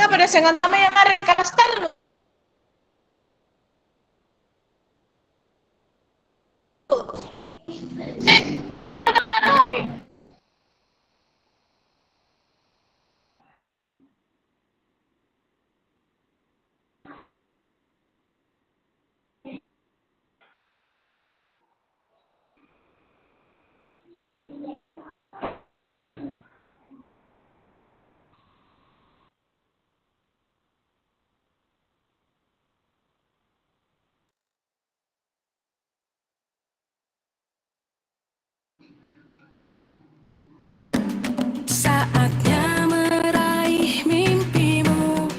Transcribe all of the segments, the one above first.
Nga pada sengan tama yang ada kastar lo. Saatnya meraih mimpimu,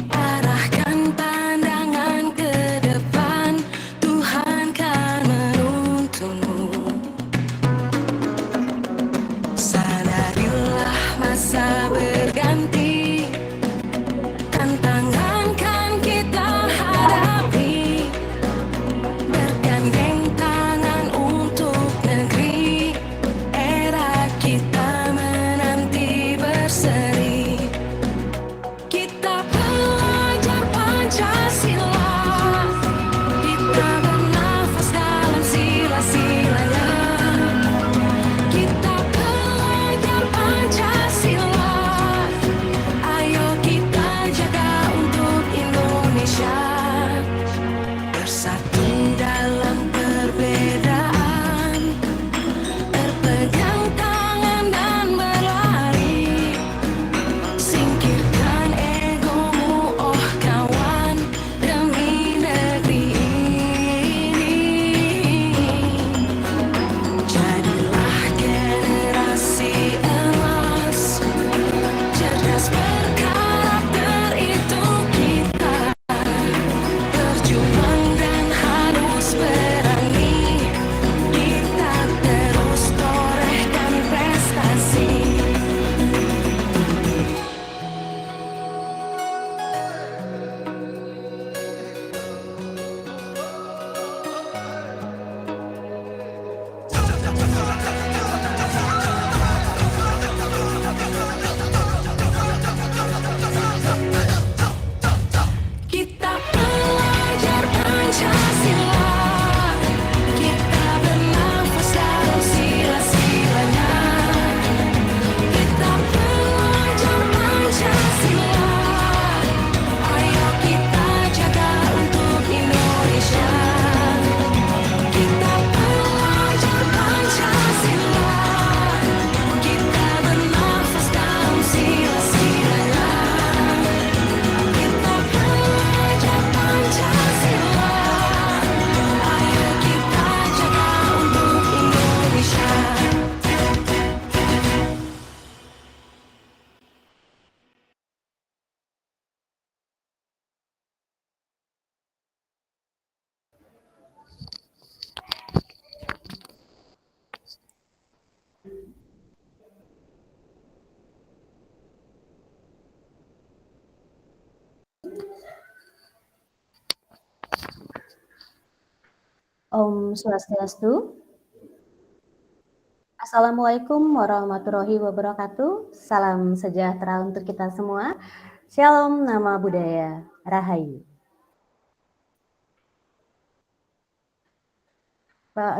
arahkan pandangan ke depan, Tuhan kan menuntunmu. Sadarilah masa berganti, tantangan kan kita hadapi, bergandeng tangan untuk negeri, era kita menanti. Om Swastiastu. Assalamualaikum warahmatullahi wabarakatuh. Salam sejahtera untuk kita semua. Shalom, nama budaya, Rahayu.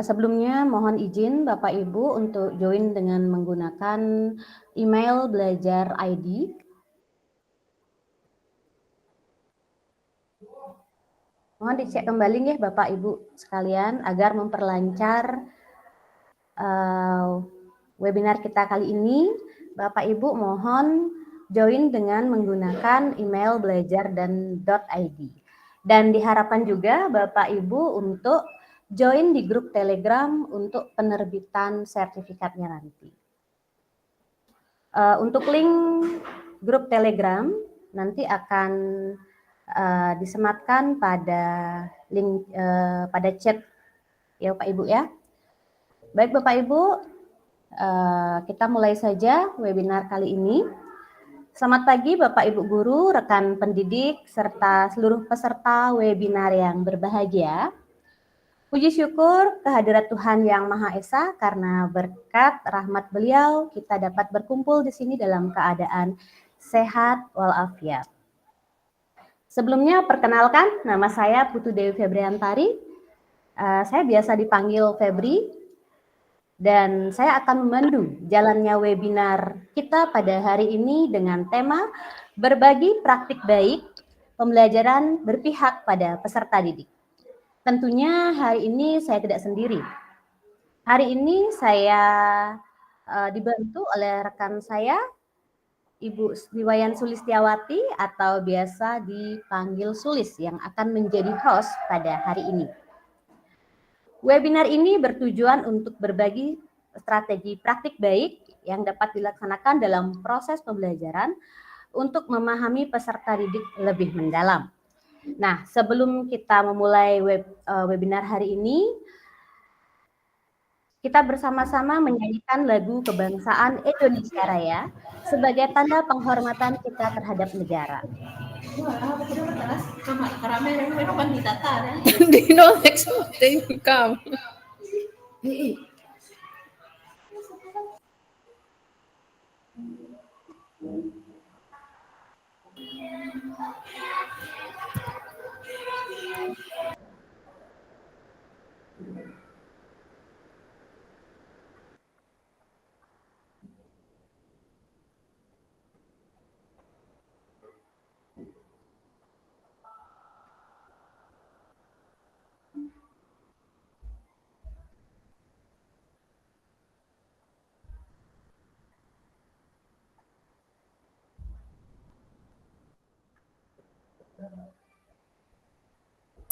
Sebelumnya mohon izin Bapak Ibu untuk join dengan menggunakan email belajar ID. Mohon dicek kembali ya Bapak Ibu sekalian agar memperlancar webinar kita kali ini. Bapak Ibu mohon join dengan menggunakan email belajar dan .id. Dan diharapkan juga Bapak Ibu untuk join di grup Telegram untuk penerbitan sertifikatnya nanti. Untuk link grup Telegram nanti akan disematkan pada link pada chat ya Bapak Ibu ya. Baik Bapak Ibu, kita mulai saja webinar kali ini. Selamat pagi Bapak Ibu guru, rekan pendidik, serta seluruh peserta webinar yang berbahagia. Puji syukur kehadirat Tuhan Yang Maha Esa karena berkat rahmat Beliau kita dapat berkumpul di sini dalam keadaan sehat walafiat. Sebelumnya perkenalkan, nama saya Putu Dewi Febriantari. Saya biasa dipanggil Febri. Dan saya akan memandu jalannya webinar kita pada hari ini dengan tema berbagi praktik baik pembelajaran berpihak pada peserta didik. Tentunya hari ini saya tidak sendiri. Hari ini saya dibantu oleh rekan saya, Ibu Wiwayan Sulistiawati atau biasa dipanggil Sulis yang akan menjadi host pada hari ini. Webinar ini bertujuan untuk berbagi strategi praktik baik yang dapat dilaksanakan dalam proses pembelajaran untuk memahami peserta didik lebih mendalam. Nah, sebelum kita memulai webinar hari ini, kita bersama-sama menyanyikan lagu kebangsaan Indonesia Raya sebagai tanda penghormatan kita terhadap negara. Dino expecting come.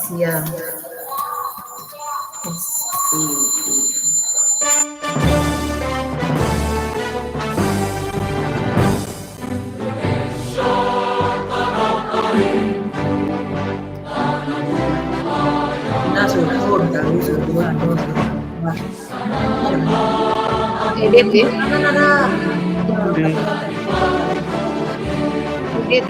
Yeah. Edit ya. Edit.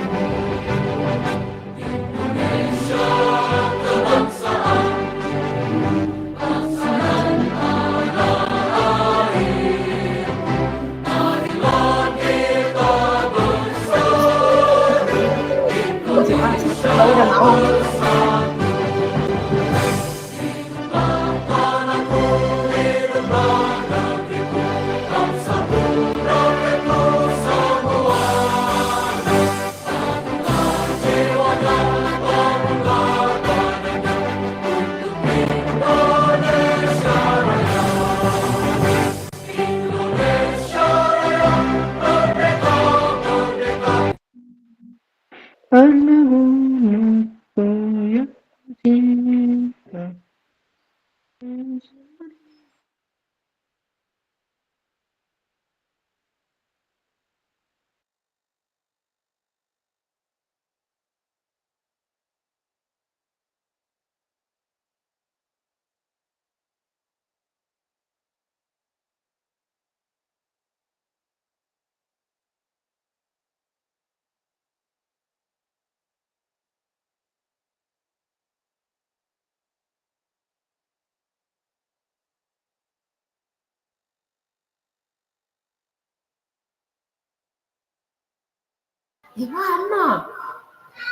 Gimana?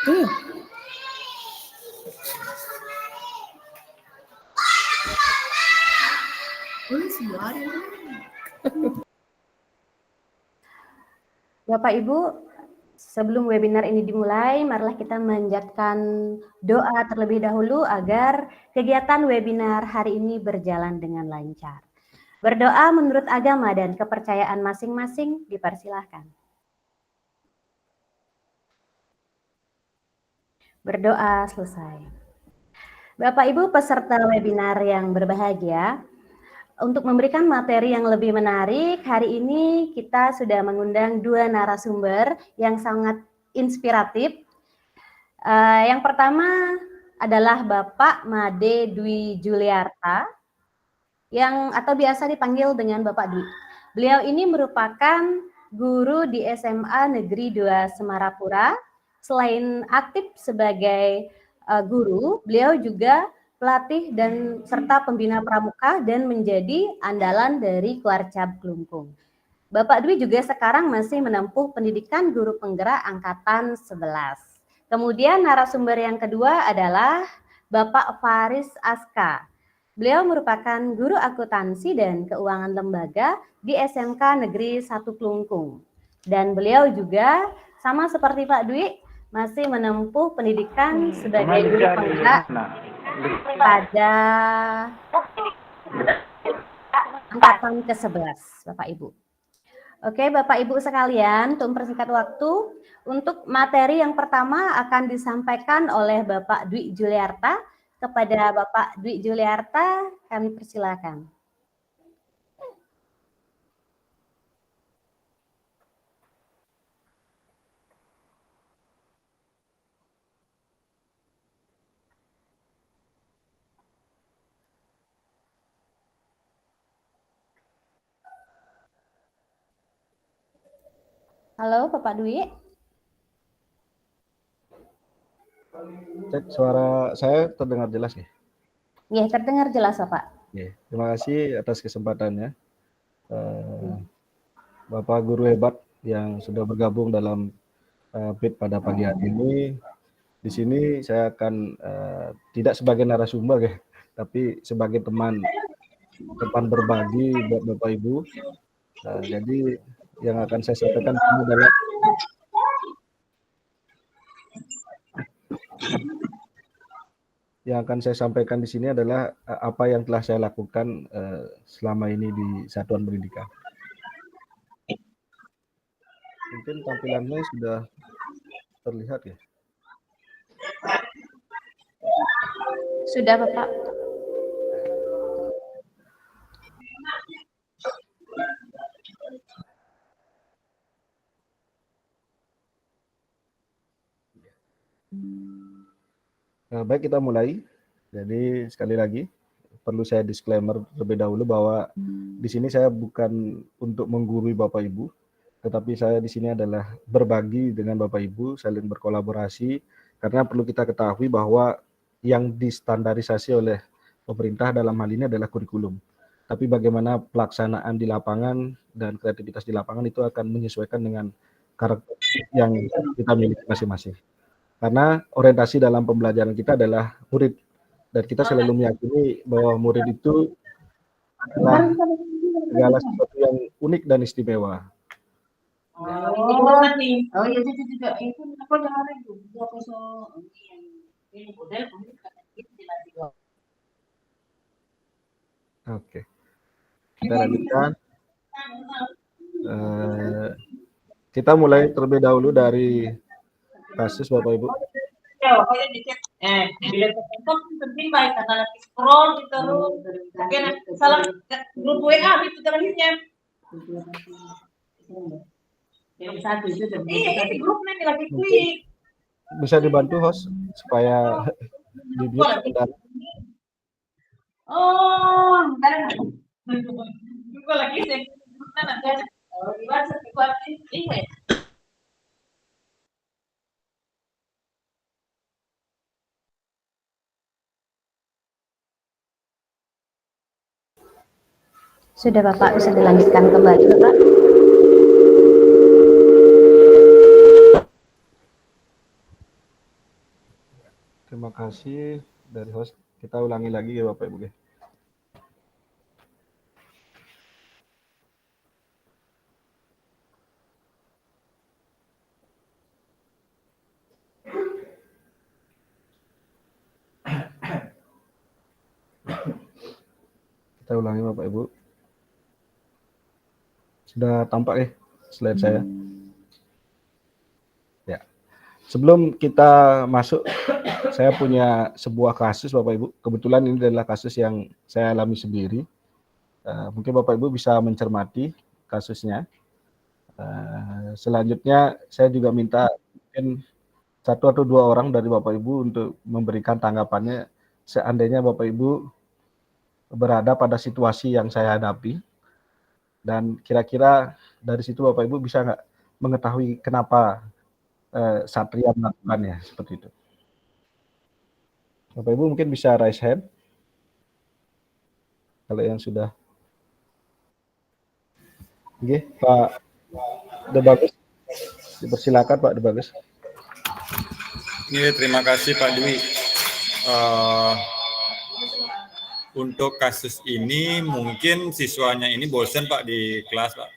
Tuh. Bapak Ibu, sebelum webinar ini dimulai, marilah kita menjadikan doa terlebih dahulu agar kegiatan webinar hari ini berjalan dengan lancar. Berdoa menurut agama dan kepercayaan masing-masing dipersilahkan. Berdoa selesai. Bapak Ibu peserta webinar yang berbahagia, untuk memberikan materi yang lebih menarik, hari ini kita sudah mengundang dua narasumber yang sangat inspiratif. Yang pertama adalah Bapak Made Dwi Juliarta, yang atau biasa dipanggil dengan Bapak Dwi. Beliau ini merupakan guru di SMA Negeri 2 Semarapura. Selain aktif sebagai guru, beliau juga pelatih dan serta pembina pramuka dan menjadi andalan dari Keluarcap Klungkung. Bapak Dwi juga sekarang masih menempuh pendidikan guru penggerak angkatan 11. Kemudian narasumber yang kedua adalah Bapak Faris Aska. Beliau merupakan guru akuntansi dan keuangan lembaga di SMK Negeri 1 Klungkung. Dan beliau juga sama seperti Pak Dwi masih menempuh pendidikan sebagai guru penggerak pada angkatan ke-11, Bapak Ibu. Oke, Bapak Ibu sekalian, untuk mempersingkat waktu, untuk materi yang pertama akan disampaikan oleh Bapak Dwi Juliarta. Kepada Bapak Dwi Juliarta, kami persilakan. Halo, Bapak Dwi. Cek suara saya terdengar jelas ya? Ya, terdengar jelas, Bapak. Ya, terima kasih atas kesempatannya. Bapak guru hebat yang sudah bergabung dalam PIT pada pagi hari ini. Di sini saya akan tidak sebagai narasumber ya, tapi sebagai teman berbagi buat Bapak Ibu. Jadi yang akan saya sampaikan ini adalah di sini adalah apa yang telah saya lakukan selama ini di Satuan Pendidikan. Mungkin tampilannya sudah terlihat ya? Sudah, Bapak. Baik, kita mulai. Jadi sekali lagi perlu saya disclaimer terlebih dahulu bahwa di sini saya bukan untuk menggurui Bapak Ibu, tetapi saya di sini adalah berbagi dengan Bapak Ibu, saling berkolaborasi, karena perlu kita ketahui bahwa yang distandarisasi oleh pemerintah dalam hal ini adalah kurikulum. Tapi bagaimana pelaksanaan di lapangan dan kreativitas di lapangan itu akan menyesuaikan dengan karakter yang kita miliki masing-masing. Karena orientasi dalam pembelajaran kita adalah murid, dan kita selalu meyakini bahwa murid itu adalah segala sesuatu yang unik dan istimewa. Oke, kita lanjutkan. Kita mulai terlebih dahulu dari kasus Bapak Ibu. Bila tertentu penting baik karena nanti scroll gitu salah grup WA itu terakhirnya. Yang satu itu ini grup nanti lagi klik. Bisa dibantu host supaya di-mute dan juga lagi saya nanti aja. Di WhatsApp ini. Sudah, Bapak, bisa dilanjutkan kembali, Bapak. Terima kasih dari host. Kita ulangi lagi ya Bapak Ibu. Kita ulangi Bapak Ibu. Sudah tampak ya slide saya? Ya. Sebelum kita masuk, saya punya sebuah kasus Bapak Ibu. Kebetulan ini adalah kasus yang saya alami sendiri. Mungkin Bapak Ibu bisa mencermati kasusnya. Selanjutnya saya juga minta mungkin 1 atau 2 orang dari Bapak Ibu untuk memberikan tanggapannya seandainya Bapak Ibu berada pada situasi yang saya hadapi, dan kira-kira dari situ Bapak Ibu bisa nggak mengetahui kenapa Satria melakukannya seperti itu. Bapak Ibu mungkin bisa raise hand kalau yang sudah. Oke, Pak De Bagus, dipersilakan Pak De Bagus. Iya, terima kasih Pak Dwi. Untuk kasus ini mungkin siswanya ini bosan Pak di kelas Pak.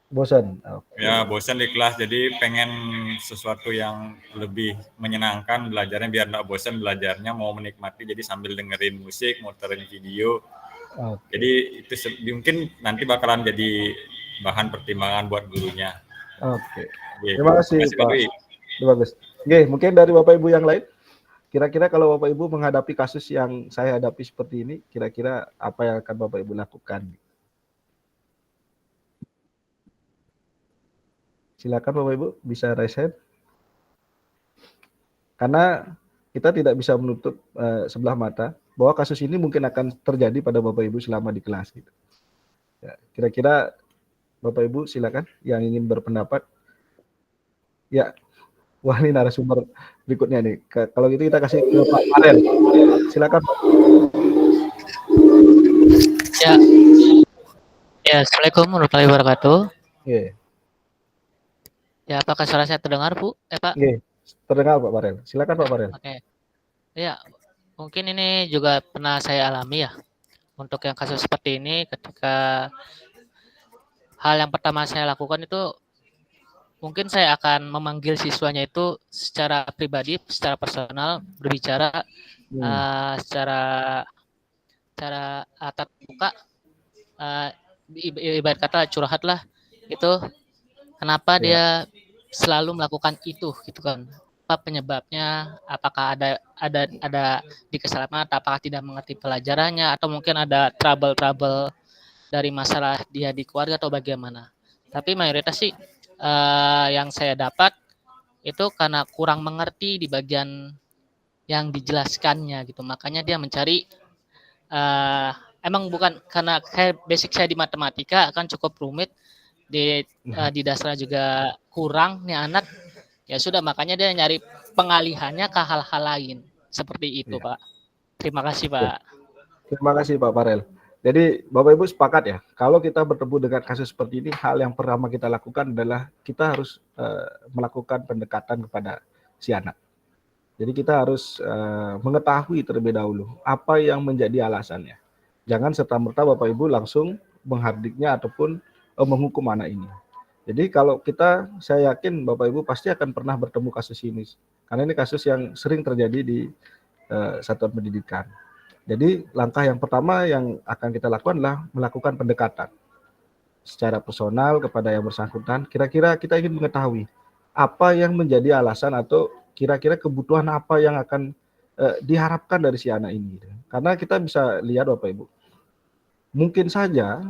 Bosan? Okay. Ya bosan di kelas, jadi pengen sesuatu yang lebih menyenangkan belajarnya, biar nggak bosan belajarnya, mau menikmati, jadi sambil dengerin musik, muterin video. Okay. Jadi itu mungkin nanti bakalan jadi bahan pertimbangan buat gurunya. Oke. Okay. Terima kasih Pak. Bagus. Oke, mungkin dari Bapak Ibu yang lain, kira-kira kalau Bapak Ibu menghadapi kasus yang saya hadapi seperti ini, kira-kira apa yang akan Bapak Ibu lakukan? Silakan Bapak Ibu bisa raise hand. Karena kita tidak bisa menutup sebelah mata bahwa kasus ini mungkin akan terjadi pada Bapak Ibu selama di kelas gitu. Ya, kira-kira Bapak Ibu silakan yang ingin berpendapat. Ya, wah ini narasumber berikutnya nih. Kalau gitu kita kasih ke Pak Farel. Silakan Pak. Ya. Ya, Assalamualaikum warahmatullahi wabarakatuh. Yeah. Ya, apakah suara saya terdengar, Bu? Pak? Yeah. Terdengar Pak Farel. Silakan Pak Farel. Oke. Ya, mungkin ini juga pernah saya alami ya. Untuk yang kasus seperti ini, ketika hal yang pertama saya lakukan itu mungkin saya akan memanggil siswanya itu secara pribadi, secara personal, berbicara secara tatap muka, ibarat kata curhat lah, itu kenapa dia selalu melakukan itu gitu kan, apa penyebabnya, apakah ada di kesalahan, apakah tidak mengerti pelajarannya, atau mungkin ada trouble dari masalah dia di keluarga atau bagaimana. Tapi mayoritas sih yang saya dapat itu karena kurang mengerti di bagian yang dijelaskannya gitu. Makanya dia mencari emang bukan karena basic saya di matematika kan cukup rumit, di dasar juga kurang nih anak. Ya sudah, makanya dia nyari pengalihannya ke hal-hal lain. Seperti itu, Pak. Terima kasih, Pak. Terima kasih Pak Farel. Jadi Bapak Ibu sepakat ya, kalau kita bertemu dengan kasus seperti ini, hal yang pertama kita lakukan adalah kita harus melakukan pendekatan kepada si anak. Jadi kita harus mengetahui terlebih dahulu apa yang menjadi alasannya. Jangan serta-merta Bapak Ibu langsung menghardiknya ataupun menghukum anak ini. Jadi kalau saya yakin Bapak Ibu pasti akan pernah bertemu kasus ini. Karena ini kasus yang sering terjadi di satuan pendidikan. Jadi langkah yang pertama yang akan kita lakukan adalah melakukan pendekatan secara personal kepada yang bersangkutan. Kira-kira kita ingin mengetahui apa yang menjadi alasan atau kira-kira kebutuhan apa yang akan diharapkan dari si anak ini. Karena kita bisa lihat Bapak Ibu, mungkin saja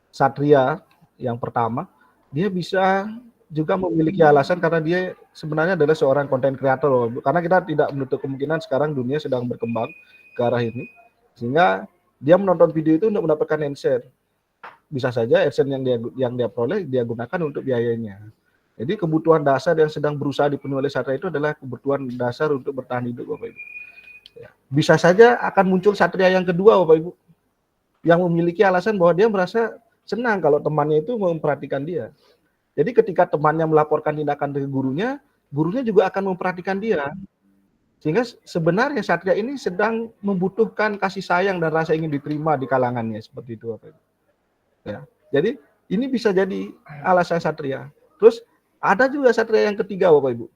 Satria yang pertama, dia bisa juga memiliki alasan karena dia sebenarnya adalah seorang content creator. Karena kita tidak menutup kemungkinan sekarang dunia sedang berkembang ke arah ini, sehingga dia menonton video itu untuk mendapatkan AdSense. Bisa saja AdSense yang dia peroleh dia gunakan untuk biayanya. Jadi kebutuhan dasar yang sedang berusaha dipenuhi oleh Satria itu adalah kebutuhan dasar untuk bertahan hidup, Bapak Ibu. Bisa saja akan muncul Satria yang kedua, Bapak Ibu, yang memiliki alasan bahwa dia merasa senang kalau temannya itu memperhatikan dia. Jadi ketika temannya melaporkan tindakan ke gurunya, gurunya juga akan memperhatikan dia. Sehingga sebenarnya Satria ini sedang membutuhkan kasih sayang dan rasa ingin diterima di kalangannya, seperti itu Bapak Ibu. Ya. Jadi ini bisa jadi alasan Satria. Terus ada juga Satria yang ketiga Bapak Ibu.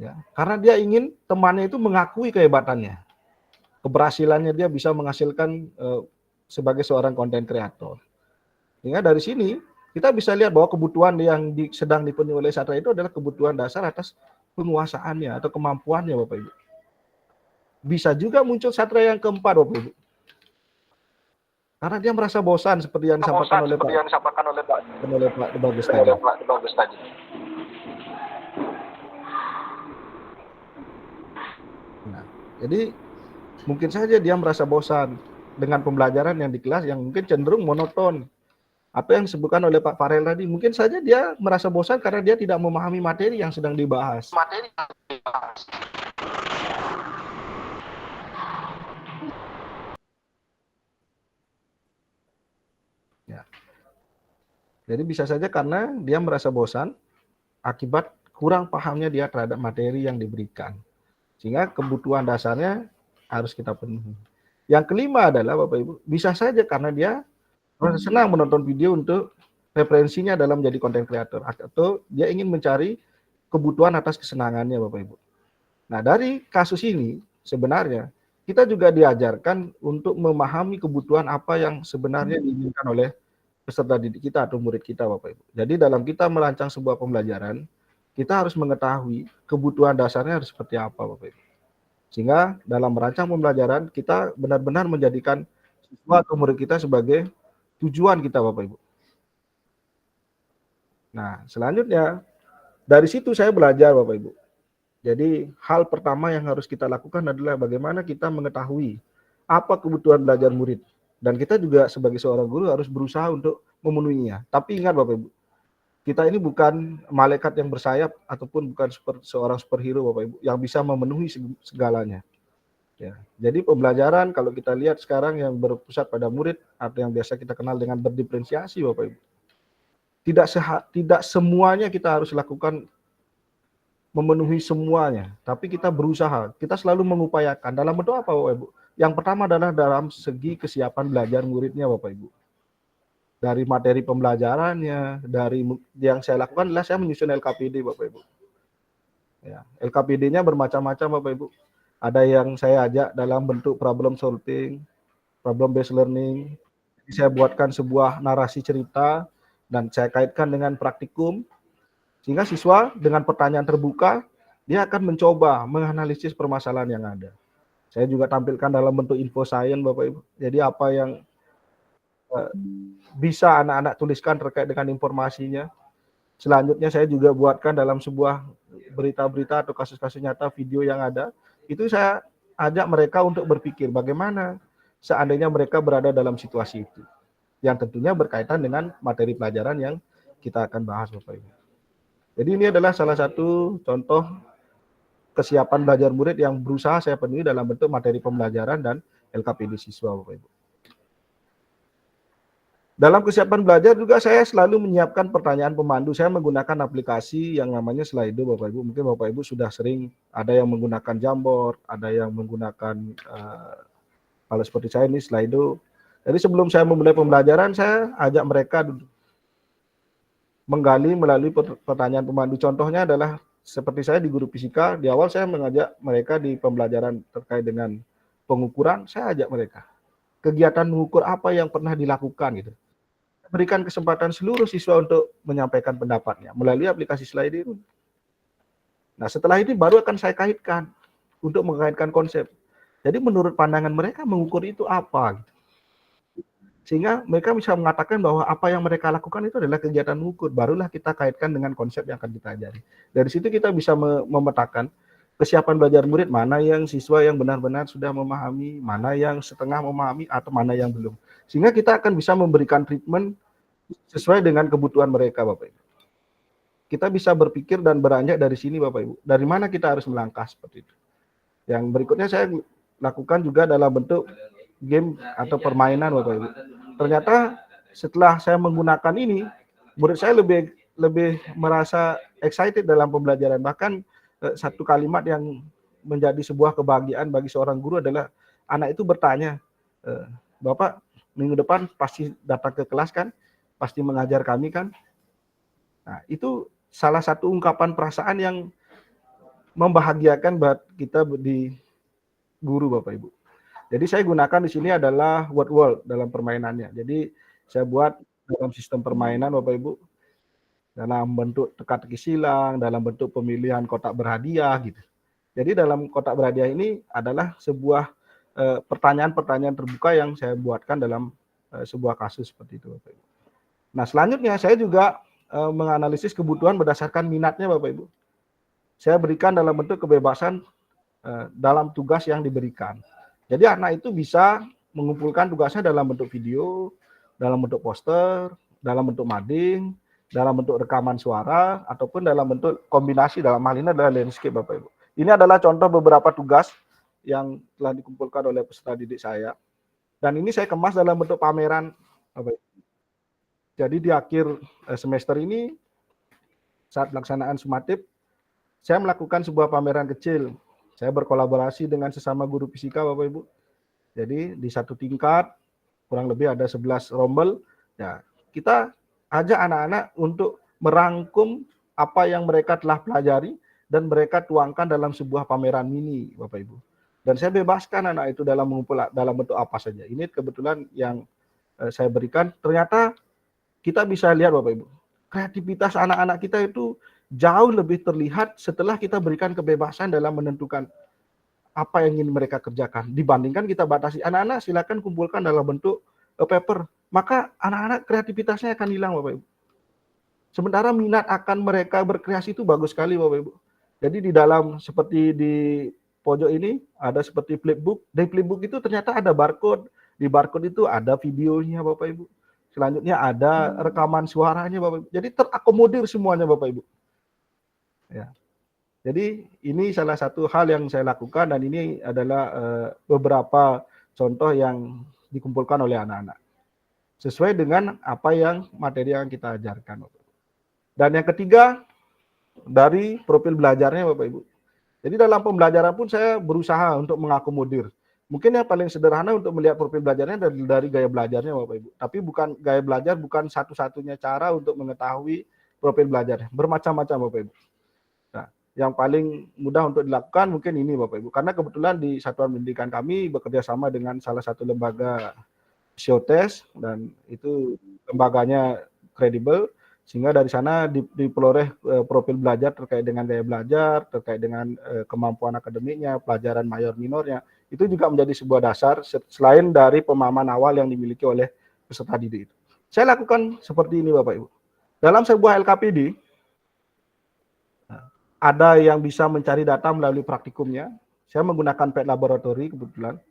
Ya, karena dia ingin temannya itu mengakui kehebatannya. Keberhasilannya dia bisa menghasilkan sebagai seorang konten kreator. Sehingga dari sini kita bisa lihat bahwa kebutuhan yang sedang dipenuhi oleh Satria itu adalah kebutuhan dasar atas penguasaannya atau kemampuannya Bapak Ibu. Bisa juga muncul Satria yang keempat Bapak Ibu. Karena dia merasa bosan seperti yang disampaikan oleh Pak Bagus tadi. Nah, jadi mungkin saja dia merasa bosan dengan pembelajaran yang di kelas yang mungkin cenderung monoton. Apa yang disebutkan oleh Pak Farel tadi, mungkin saja dia merasa bosan karena dia tidak memahami materi yang sedang dibahas. Ya. Jadi bisa saja karena dia merasa bosan akibat kurang pahamnya dia terhadap materi yang diberikan. Sehingga kebutuhan dasarnya harus kita penuhi. Yang kelima adalah Bapak Ibu, bisa saja karena dia merasa senang menonton video untuk referensinya dalam menjadi konten kreator, atau dia ingin mencari kebutuhan atas kesenangannya Bapak Ibu. Nah dari kasus ini sebenarnya kita juga diajarkan untuk memahami kebutuhan apa yang sebenarnya diinginkan oleh peserta didik kita atau murid kita Bapak Ibu. Jadi dalam kita merancang sebuah pembelajaran, kita harus mengetahui kebutuhan dasarnya harus seperti apa Bapak Ibu. Sehingga dalam merancang pembelajaran kita benar-benar menjadikan siswa atau murid kita sebagai tujuan kita Bapak Ibu. Nah selanjutnya dari situ saya belajar Bapak Ibu. Jadi hal pertama yang harus kita lakukan adalah bagaimana kita mengetahui apa kebutuhan belajar murid. Dan kita juga sebagai seorang guru harus berusaha untuk memenuhinya. Tapi ingat Bapak Ibu, kita ini bukan malaikat yang bersayap ataupun bukan seorang superhero Bapak Ibu yang bisa memenuhi segalanya. Ya. Jadi pembelajaran kalau kita lihat sekarang yang berpusat pada murid atau yang biasa kita kenal dengan berdiferensiasi Bapak Ibu. Tidak semuanya kita harus lakukan memenuhi semuanya, tapi kita berusaha, kita selalu mengupayakan. Dalam bentuk apa Bapak Ibu? Yang pertama adalah dalam segi kesiapan belajar muridnya Bapak Ibu. Dari materi pembelajarannya, dari yang saya lakukan adalah saya menyusun LKPD Bapak Ibu. Ya, LKPD-nya bermacam-macam Bapak Ibu. Ada yang saya ajak dalam bentuk problem solving, problem based learning. Saya buatkan sebuah narasi cerita dan saya kaitkan dengan praktikum. Sehingga siswa dengan pertanyaan terbuka, dia akan mencoba menganalisis permasalahan yang ada. Saya juga tampilkan dalam bentuk info science Bapak Ibu. Jadi apa yang bisa anak-anak tuliskan terkait dengan informasinya. Selanjutnya saya juga buatkan dalam sebuah berita-berita atau kasus-kasus nyata video yang ada. Itu saya ajak mereka untuk berpikir bagaimana seandainya mereka berada dalam situasi itu. Yang tentunya berkaitan dengan materi pelajaran yang kita akan bahas Bapak Ibu. Jadi ini adalah salah satu contoh kesiapan belajar murid yang berusaha saya penuhi dalam bentuk materi pembelajaran dan LKPD siswa Bapak Ibu. Dalam kesiapan belajar juga saya selalu menyiapkan pertanyaan pemandu. Saya menggunakan aplikasi yang namanya Slido Bapak Ibu. Mungkin Bapak Ibu sudah sering, ada yang menggunakan Jamboard, ada yang menggunakan kalau seperti saya ini Slido. Jadi sebelum saya memulai pembelajaran, saya ajak mereka menggali melalui pertanyaan pemandu. Contohnya adalah seperti saya di guru fisika, di awal saya mengajak mereka di pembelajaran terkait dengan pengukuran, saya ajak mereka. Kegiatan mengukur apa yang pernah dilakukan gitu. Berikan kesempatan seluruh siswa untuk menyampaikan pendapatnya melalui aplikasi Slido. Nah, setelah ini baru akan saya kaitkan untuk mengaitkan konsep. Jadi menurut pandangan mereka mengukur itu apa gitu. Sehingga mereka bisa mengatakan bahwa apa yang mereka lakukan itu adalah kegiatan mengukur. Barulah kita kaitkan dengan konsep yang akan kita ajari. Dari situ kita bisa memetakan kesiapan belajar murid, mana yang siswa yang benar-benar sudah memahami, mana yang setengah memahami, atau mana yang belum. Sehingga kita akan bisa memberikan treatment sesuai dengan kebutuhan mereka, Bapak Ibu. Kita bisa berpikir dan beranjak dari sini, Bapak Ibu. Dari mana kita harus melangkah seperti itu. Yang berikutnya saya lakukan juga dalam bentuk game atau permainan, Bapak Ibu. Ternyata setelah saya menggunakan ini, murid saya lebih merasa excited dalam pembelajaran. Bahkan satu kalimat yang menjadi sebuah kebahagiaan bagi seorang guru adalah anak itu bertanya, Bapak minggu depan pasti datang ke kelas kan? Pasti mengajar kami kan? Nah, itu salah satu ungkapan perasaan yang membahagiakan buat kita di guru Bapak Ibu. Jadi saya gunakan di sini adalah word world dalam permainannya. Jadi saya buat dalam sistem permainan Bapak Ibu, dalam bentuk teka-teki silang, dalam bentuk pemilihan kotak berhadiah gitu. Jadi dalam kotak berhadiah ini adalah sebuah pertanyaan-pertanyaan terbuka yang saya buatkan dalam sebuah kasus seperti itu Bapak Ibu. Nah, selanjutnya saya juga menganalisis kebutuhan berdasarkan minatnya Bapak Ibu. Saya berikan dalam bentuk kebebasan dalam tugas yang diberikan. Jadi anak itu bisa mengumpulkan tugasnya dalam bentuk video, dalam bentuk poster, dalam bentuk mading, dalam bentuk rekaman suara, ataupun dalam bentuk kombinasi, dalam hal ini adalah landscape Bapak Ibu. Ini adalah contoh beberapa tugas yang telah dikumpulkan oleh peserta didik saya. Dan ini saya kemas dalam bentuk pameran Bapak Ibu. Jadi di akhir semester ini, saat pelaksanaan sumatip, saya melakukan sebuah pameran kecil. Saya berkolaborasi dengan sesama guru fisika Bapak Ibu. Jadi di satu tingkat, kurang lebih ada 11 rombel. Ya, kita ajak anak-anak untuk merangkum apa yang mereka telah pelajari dan mereka tuangkan dalam sebuah pameran mini Bapak Ibu. Dan saya bebaskan anak itu dalam mengumpul dalam bentuk apa saja. Ini kebetulan yang saya berikan, ternyata kita bisa lihat Bapak Ibu, kreativitas anak-anak kita itu jauh lebih terlihat setelah kita berikan kebebasan dalam menentukan apa yang ingin mereka kerjakan. Dibandingkan kita batasi anak-anak silakan kumpulkan dalam bentuk paper, maka anak-anak kreativitasnya akan hilang Bapak Ibu. Sementara minat akan mereka berkreasi itu bagus sekali Bapak Ibu. Jadi di dalam seperti di pojok ini ada seperti flipbook. Di flipbook itu ternyata ada barcode. Di barcode itu ada videonya Bapak Ibu. Selanjutnya ada rekaman suaranya Bapak Ibu. Jadi terakomodir semuanya Bapak Ibu. Ya. Jadi ini salah satu hal yang saya lakukan dan ini adalah beberapa contoh yang dikumpulkan oleh anak-anak. Sesuai dengan apa yang materi yang kita ajarkan Bapak Ibu. Dan yang ketiga, dari profil belajarnya Bapak Ibu. Jadi dalam pembelajaran pun saya berusaha untuk mengakomodir. Mungkin yang paling sederhana untuk melihat profil belajarnya dari gaya belajarnya Bapak Ibu. Tapi bukan gaya belajar bukan satu-satunya cara untuk mengetahui profil belajarnya. Bermacam-macam Bapak Ibu. Nah, yang paling mudah untuk dilakukan mungkin ini Bapak Ibu. Karena kebetulan di satuan pendidikan kami bekerja sama dengan salah satu lembaga psikotest dan itu lembaganya kredibel. Sehingga dari sana diperoleh profil belajar terkait dengan gaya belajar, terkait dengan kemampuan akademiknya, pelajaran mayor minornya. Itu juga menjadi sebuah dasar selain dari pemahaman awal yang dimiliki oleh peserta didik itu. Saya lakukan seperti ini Bapak Ibu. Dalam sebuah LKPD, ada yang bisa mencari data melalui praktikumnya. Saya menggunakan pet laboratory kebetulan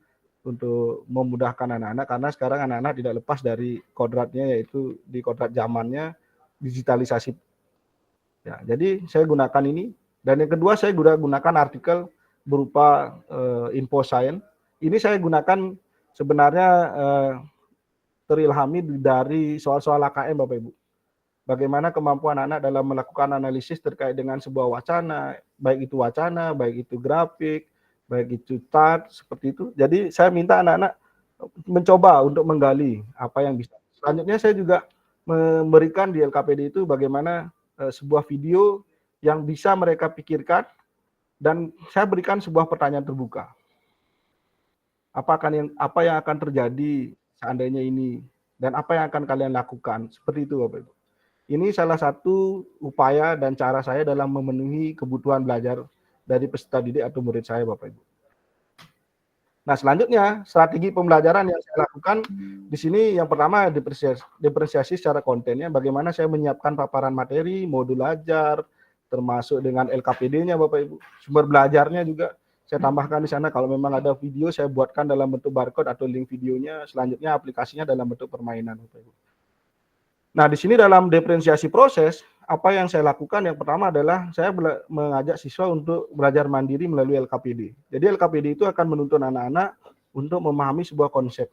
untuk memudahkan anak-anak karena sekarang anak-anak tidak lepas dari kodratnya yaitu di kodrat zamannya digitalisasi. Ya, jadi saya gunakan ini dan yang kedua saya gunakan artikel berupa info science. Ini saya gunakan sebenarnya terilhami dari soal-soal AKM Bapak Ibu. Bagaimana kemampuan anak dalam melakukan analisis terkait dengan sebuah wacana, baik itu grafik, baik itu chart, seperti itu. Jadi saya minta anak-anak mencoba untuk menggali apa yang bisa. Selanjutnya saya juga memberikan di LKPD itu bagaimana sebuah video yang bisa mereka pikirkan dan saya berikan sebuah pertanyaan terbuka. Apa yang akan terjadi seandainya ini dan apa yang akan kalian lakukan? Seperti itu Bapak Ibu. Ini salah satu upaya dan cara saya dalam memenuhi kebutuhan belajar dari peserta didik atau murid saya Bapak Ibu. Nah, selanjutnya strategi pembelajaran yang saya lakukan di sini yang pertama diferensiasi secara kontennya, bagaimana saya menyiapkan paparan materi, modul ajar, termasuk dengan LKPD-nya Bapak Ibu. Sumber belajarnya juga saya tambahkan di sana, kalau memang ada video saya buatkan dalam bentuk barcode atau link videonya, selanjutnya aplikasinya dalam bentuk permainan Bapak Ibu. Nah, di sini dalam diferensiasi proses, apa yang saya lakukan yang pertama adalah saya mengajak siswa untuk belajar mandiri melalui LKPD. Jadi LKPD itu akan menuntun anak-anak untuk memahami sebuah konsep.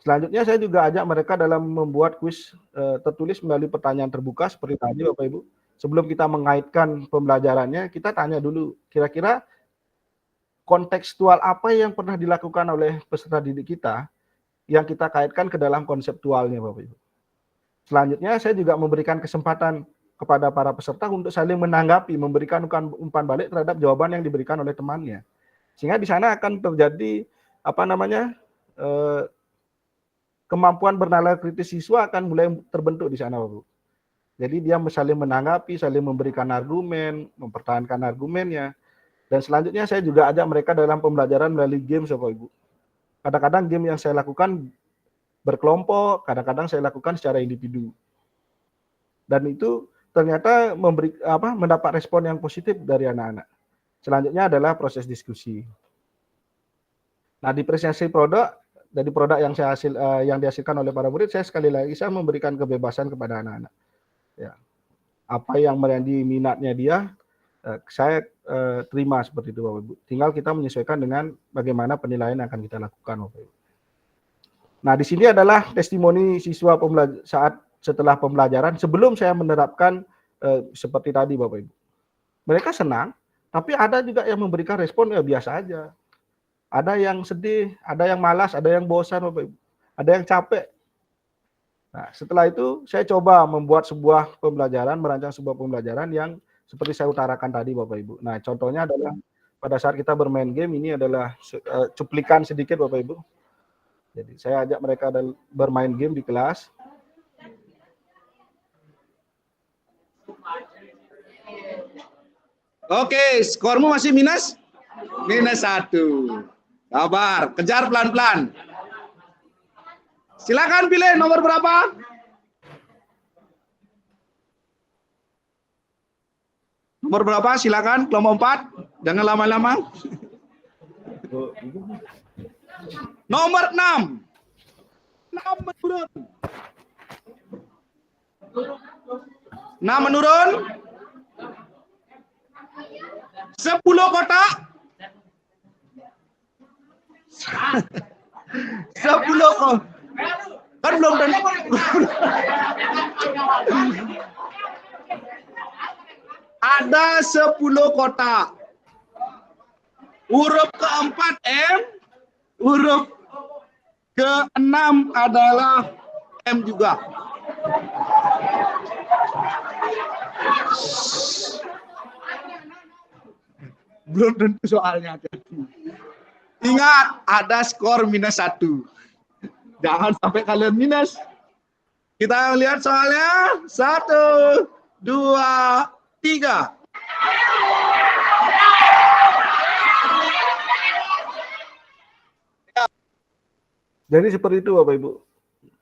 Selanjutnya saya juga ajak mereka dalam membuat kuis tertulis melalui pertanyaan terbuka seperti tadi Bapak Ibu. sebelum kita mengaitkan pembelajarannya, kita tanya dulu kira-kira kontekstual apa yang pernah dilakukan oleh peserta didik kita yang kita kaitkan ke dalam konseptualnya, Bapak Ibu. Selanjutnya saya juga memberikan kesempatan kepada para peserta untuk saling menanggapi, memberikan umpan balik terhadap jawaban yang diberikan oleh temannya. Sehingga di sana akan terjadi kemampuan bernalar kritis siswa akan mulai terbentuk di sana, Bapak. Jadi dia saling menanggapi, saling memberikan argumen, mempertahankan argumennya. Dan selanjutnya saya juga ajak mereka dalam pembelajaran melalui game, Bapak Ibu. Kadang-kadang game yang saya lakukan berkelompok, kadang-kadang saya lakukan secara individu. Dan itu ternyata mendapat respon yang positif dari anak-anak. Selanjutnya adalah proses diskusi. Nah, di presentasi produk, dari produk yang dihasilkan oleh para murid, saya sekali lagi saya memberikan kebebasan kepada anak-anak. Ya. Apa yang menjadi minatnya dia, saya terima seperti itu, Bapak Ibu. Tinggal kita menyesuaikan dengan bagaimana penilaian yang akan kita lakukan, Bapak Ibu. Nah, di sini adalah testimoni siswa saat setelah pembelajaran sebelum saya menerapkan seperti tadi, Bapak Ibu. Mereka senang, tapi ada juga yang memberikan respon ya biasa aja. Ada yang sedih, ada yang malas, ada yang bosan, Bapak Ibu. Ada yang capek. Nah, setelah itu saya coba membuat sebuah pembelajaran, merancang sebuah pembelajaran yang seperti saya utarakan tadi, Bapak Ibu. Nah, contohnya adalah pada saat kita bermain game, ini adalah cuplikan sedikit, Bapak Ibu. Jadi saya ajak mereka bermain game di kelas. Oke, skormu masih minus? Minus 1. Sabar, kejar pelan-pelan. Silakan pilih nomor berapa? Nomor berapa? Silakan, kelompok 4. Jangan lama-lama. Nomor 6. 6 menurun. 6 menurun. 10 kotak. 10 kotak. Kan belum tentu. Ada 10 kotak. Huruf keempat M. Huruf ke-6 adalah M juga. Belum tentu soalnya. Ingat, ada skor minus 1. Jangan sampai kalian minus. Kita lihat soalnya. 1, 2, 3. Jadi seperti itu, Bapak Ibu.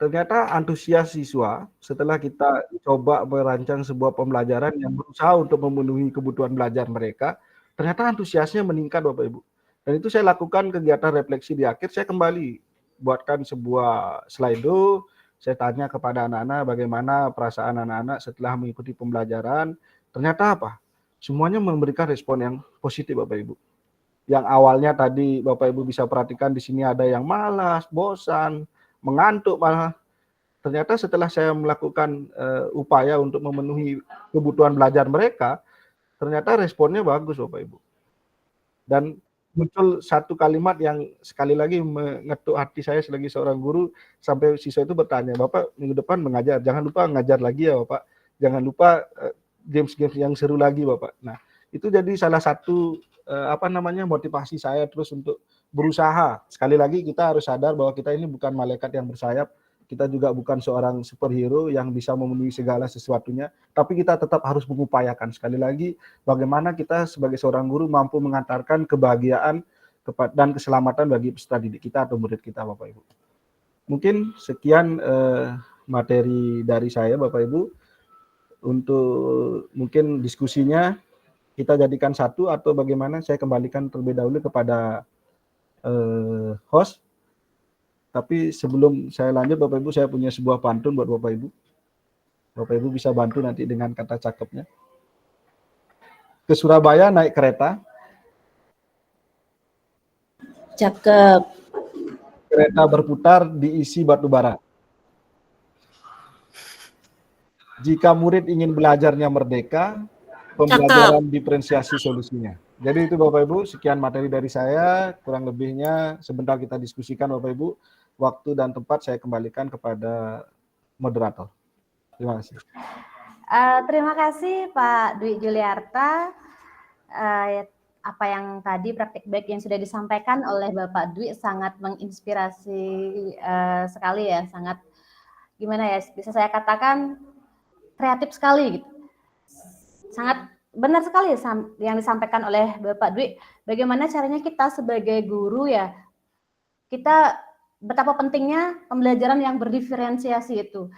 Ternyata antusias siswa setelah kita coba merancang sebuah pembelajaran yang berusaha untuk memenuhi kebutuhan belajar mereka, ternyata antusiasnya meningkat, Bapak Ibu. Dan itu saya lakukan kegiatan refleksi di akhir, saya kembali buatkan sebuah slideo, saya tanya kepada anak-anak bagaimana perasaan anak-anak setelah mengikuti pembelajaran. Ternyata apa? Semuanya memberikan respon yang positif, Bapak Ibu. Yang awalnya tadi Bapak Ibu bisa perhatikan di sini ada yang malas, bosan, mengantuk malah. Ternyata setelah saya melakukan upaya untuk memenuhi kebutuhan belajar mereka, ternyata responnya bagus, Bapak Ibu. Dan muncul satu kalimat yang sekali lagi mengetuk hati saya sebagai seorang guru, sampai siswa itu bertanya, Bapak minggu depan mengajar, jangan lupa ngajar lagi ya Bapak, jangan lupa games-games yang seru lagi Bapak. Nah, itu jadi salah satu motivasi saya terus untuk berusaha. Sekali lagi kita harus sadar bahwa kita ini bukan malaikat yang bersayap, kita juga bukan seorang superhero yang bisa memenuhi segala sesuatunya, tapi kita tetap harus mengupayakan. Sekali lagi, bagaimana kita sebagai seorang guru mampu mengantarkan kebahagiaan dan keselamatan bagi peserta didik kita atau murid kita, Bapak Ibu. Mungkin sekian materi dari saya, Bapak Ibu. Untuk mungkin diskusinya kita jadikan satu atau bagaimana, saya kembalikan terlebih dahulu kepada host. Tapi sebelum saya lanjut, Bapak Ibu, saya punya sebuah pantun buat Bapak Ibu. Bapak Ibu bisa bantu nanti dengan kata cakepnya. Ke Surabaya naik kereta. Cakep. Kereta berputar diisi batu bara. Jika murid ingin belajarnya merdeka, pembelajaran diferensiasi solusinya. Jadi itu Bapak Ibu, sekian materi dari saya, kurang lebihnya sebentar kita diskusikan Bapak Ibu. Waktu dan tempat saya kembalikan kepada moderator. Terima kasih. Terima kasih Pak Dwi Juliarta. Apa yang tadi praktik baik yang sudah disampaikan oleh Bapak Dwi sangat menginspirasi sekali ya, sangat gimana ya, bisa saya katakan kreatif sekali gitu. Sangat benar sekali yang disampaikan oleh Bapak Dwi. Bagaimana caranya kita sebagai guru ya, kita betapa pentingnya pembelajaran yang berdiferensiasi itu.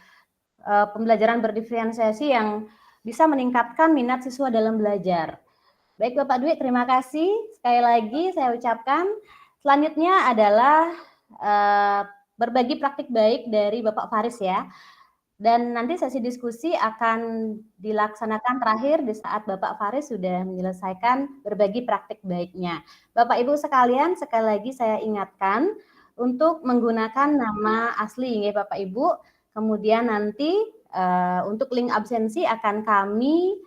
Pembelajaran berdiferensiasi yang bisa meningkatkan minat siswa dalam belajar. Baik Bapak Dwi, terima kasih. Sekali lagi saya ucapkan. Selanjutnya adalah berbagi praktik baik dari Bapak Faris ya. Dan nanti sesi diskusi akan dilaksanakan terakhir di saat Bapak Faris sudah menyelesaikan berbagi praktik baiknya. Bapak Ibu sekalian, sekali lagi saya ingatkan untuk menggunakan nama asli ya Bapak Ibu. Kemudian nanti untuk link absensi akan kami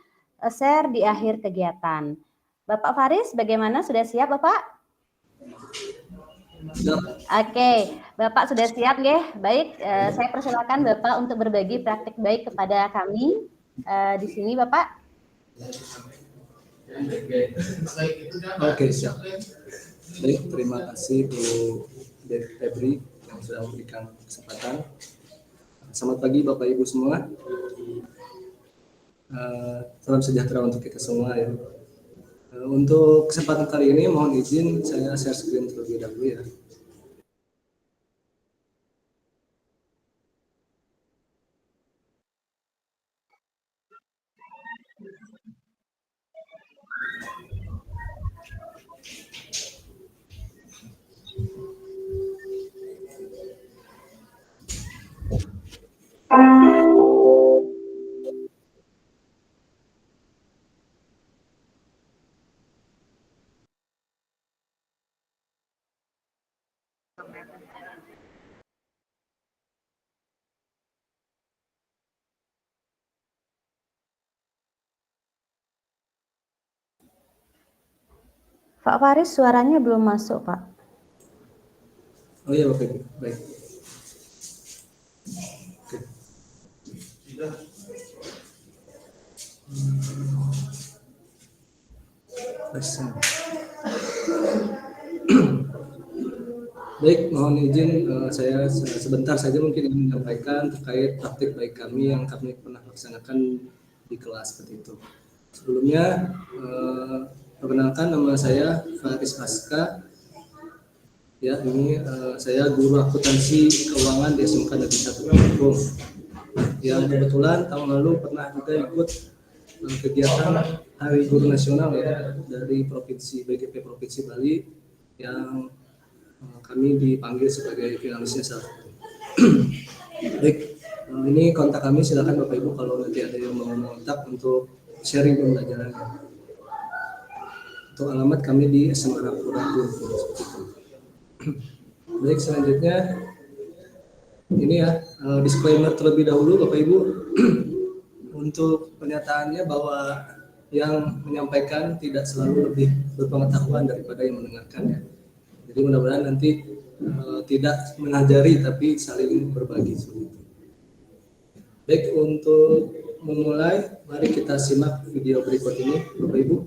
share di akhir kegiatan. Bapak Faris, bagaimana? Sudah siap Bapak? Oke, Bapak sudah siap ya? Baik, saya persilakan Bapak untuk berbagi praktik baik kepada kami di sini Bapak. Oke, siap. Baik, terima kasih Bu Febri yang sudah memberikan kesempatan. Selamat pagi Bapak Ibu semua. Salam sejahtera untuk kita semua ya. Untuk kesempatan kali ini mohon izin saya share screen terlebih dahulu ya. Pak Faris, suaranya belum masuk, Pak. Oh iya, Bapak Ibu. Baik. Oke. Baik, mohon izin saya sebentar saja mungkin ingin menyampaikan terkait praktik baik kami yang kami pernah laksanakan di kelas seperti itu. Sebelumnya, perkenalkan nama saya Faris Aska. Ya, ini saya guru akuntansi keuangan di SMK Negeri 1 Lampung. Yang kebetulan tahun lalu pernah juga ikut kegiatan Hari Guru Nasional ya dari Provinsi BGP Provinsi Bali yang kami dipanggil sebagai finalisnya salah satu. Baik, ini kontak kami, silakan Bapak Ibu kalau nanti ada yang mau mengontak untuk sharing pembelajarannya. Untuk alamat kami di SMA Rapura. Baik, selanjutnya ini ya disclaimer terlebih dahulu Bapak Ibu. Untuk pernyataannya bahwa yang menyampaikan tidak selalu lebih berpengetahuan daripada yang mendengarkannya. Jadi mudah-mudahan nanti tidak mengajari tapi saling berbagi. Baik, untuk memulai mari kita simak video berikut ini Bapak Ibu.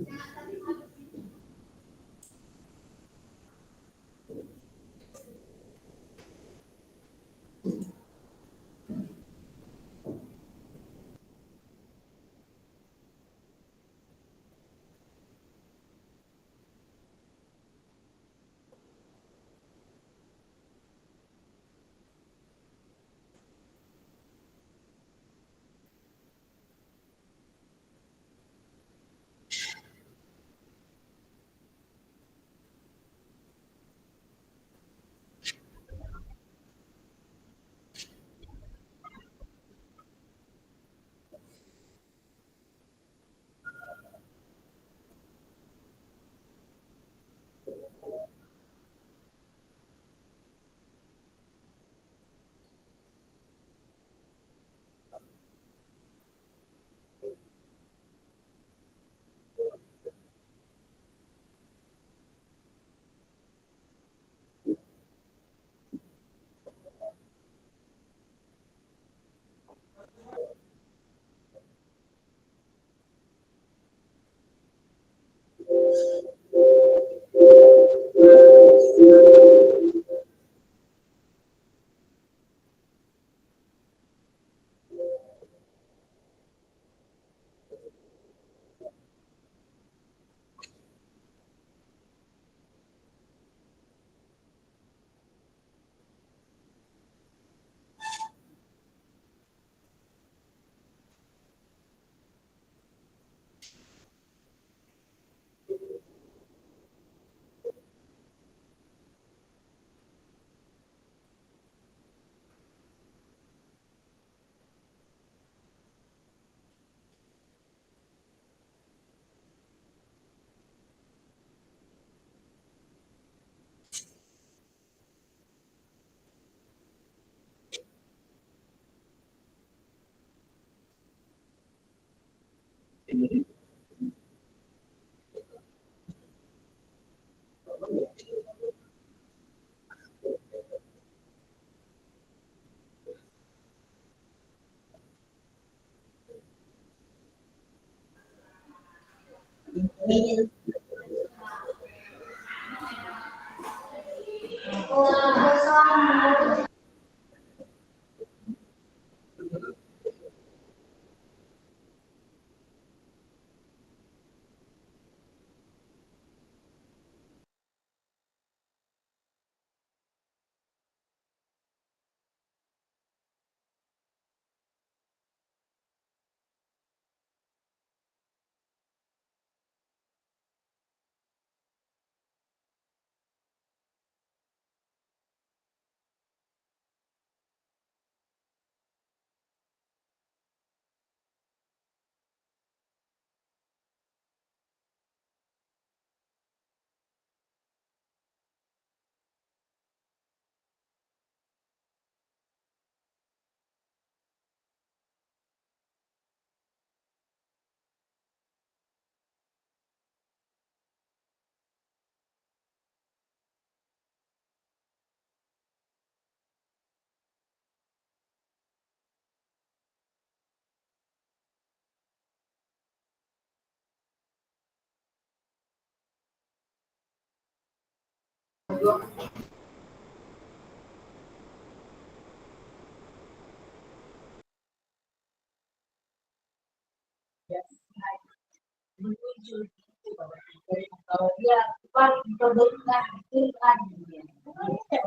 Kalau dia paling produk itu kan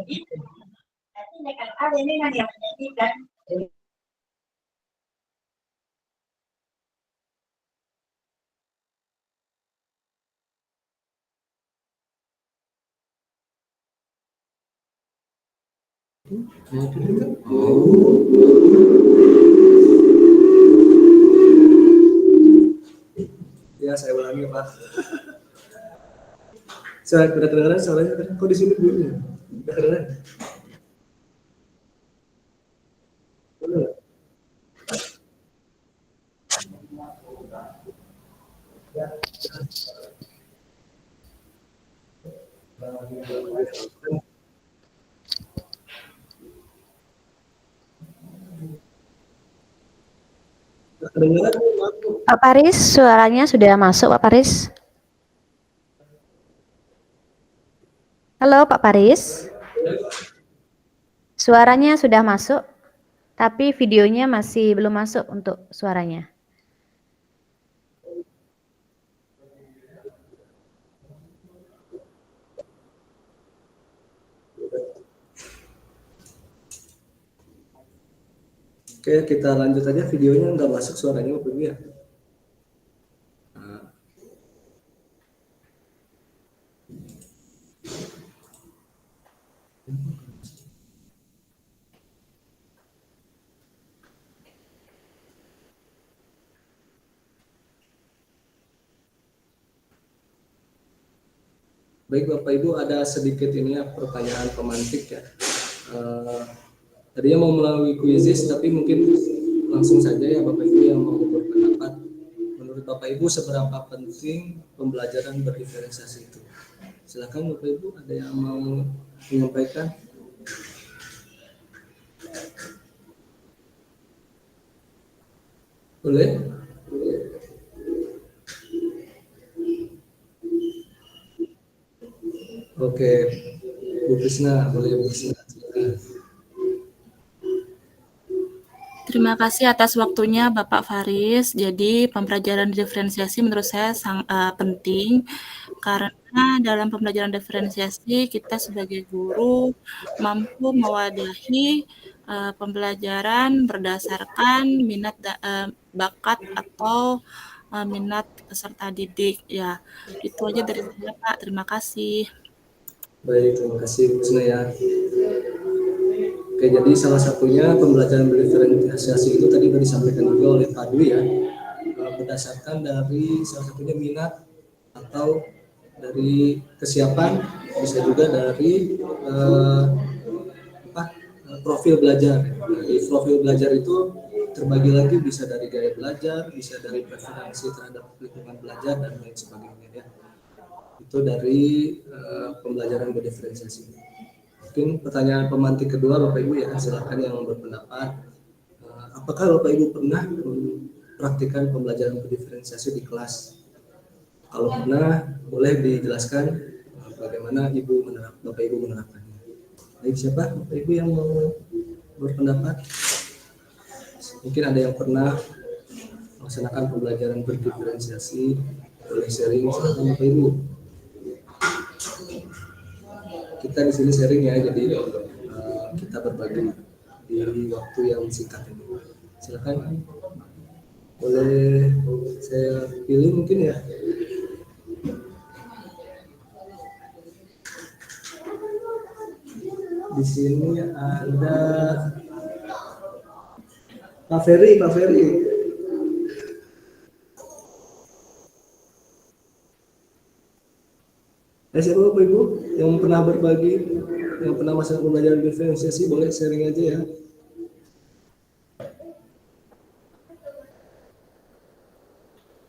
begitu. Nanti kan ada ini kan yang menyajikan. Ya, saya ulangi Pak. Saya sudah kedengaran suaranya tadi. Kok di sini belum ya? Sudah kedengaran? Belum. Kedengaran? Pak Paris, suaranya sudah masuk Pak Paris? Halo Pak Paris, suaranya sudah masuk, tapi videonya masih belum masuk untuk suaranya. Oke, kita lanjut aja, videonya nggak masuk suaranya Bapak Ibu ya. Baik Bapak Ibu, ada sedikit ini ya pertanyaan pemantik ya. Tadinya mau melalui kuisis, tapi mungkin langsung saja ya Bapak Ibu yang mau berpendapat. Menurut Bapak Ibu, seberapa penting pembelajaran berdiferensiasi itu? Silakan Bapak Ibu, ada yang mau menyampaikan? Boleh? Oke, Bu Krisna, boleh Bu Krisna. Terima kasih atas waktunya Bapak Faris. Jadi pembelajaran diferensiasi menurut saya penting karena dalam pembelajaran diferensiasi kita sebagai guru mampu mewadahi pembelajaran berdasarkan minat bakat atau minat peserta didik. Ya, itu aja dari saya Pak. Terima kasih. Baik, terima kasih Bu Krisna ya. Oke, jadi salah satunya pembelajaran berdiferensiasi itu tadi sudah disampaikan juga oleh Pak Dwi ya, berdasarkan dari salah satunya minat atau dari kesiapan, bisa juga dari profil belajar. Jadi profil belajar itu terbagi lagi, bisa dari gaya belajar, bisa dari preferensi terhadap lingkungan belajar dan lain sebagainya ya. Itu dari pembelajaran berdiferensiasi. Mungkin pertanyaan pemantik kedua Bapak Ibu ya, silakan yang berpendapat. Apakah Bapak Ibu pernah mempraktikkan pembelajaran berdiferensiasi di kelas? Kalau pernah, boleh dijelaskan bagaimana Bapak Ibu menerapkannya. Baik, siapa Bapak Ibu yang mau berpendapat? Mungkin ada yang pernah melaksanakan pembelajaran berdiferensiasi, boleh sharing sama Bapak Ibu. Kita di sini sharing ya, jadi kita berbagi di waktu yang singkat ini. Silakan, boleh saya pilih mungkin ya. Di sini ada Pak Ferry. Siapa Bapak Ibu yang pernah berbagi, yang pernah masa pembelajaran diferensiasi, boleh sharing aja ya.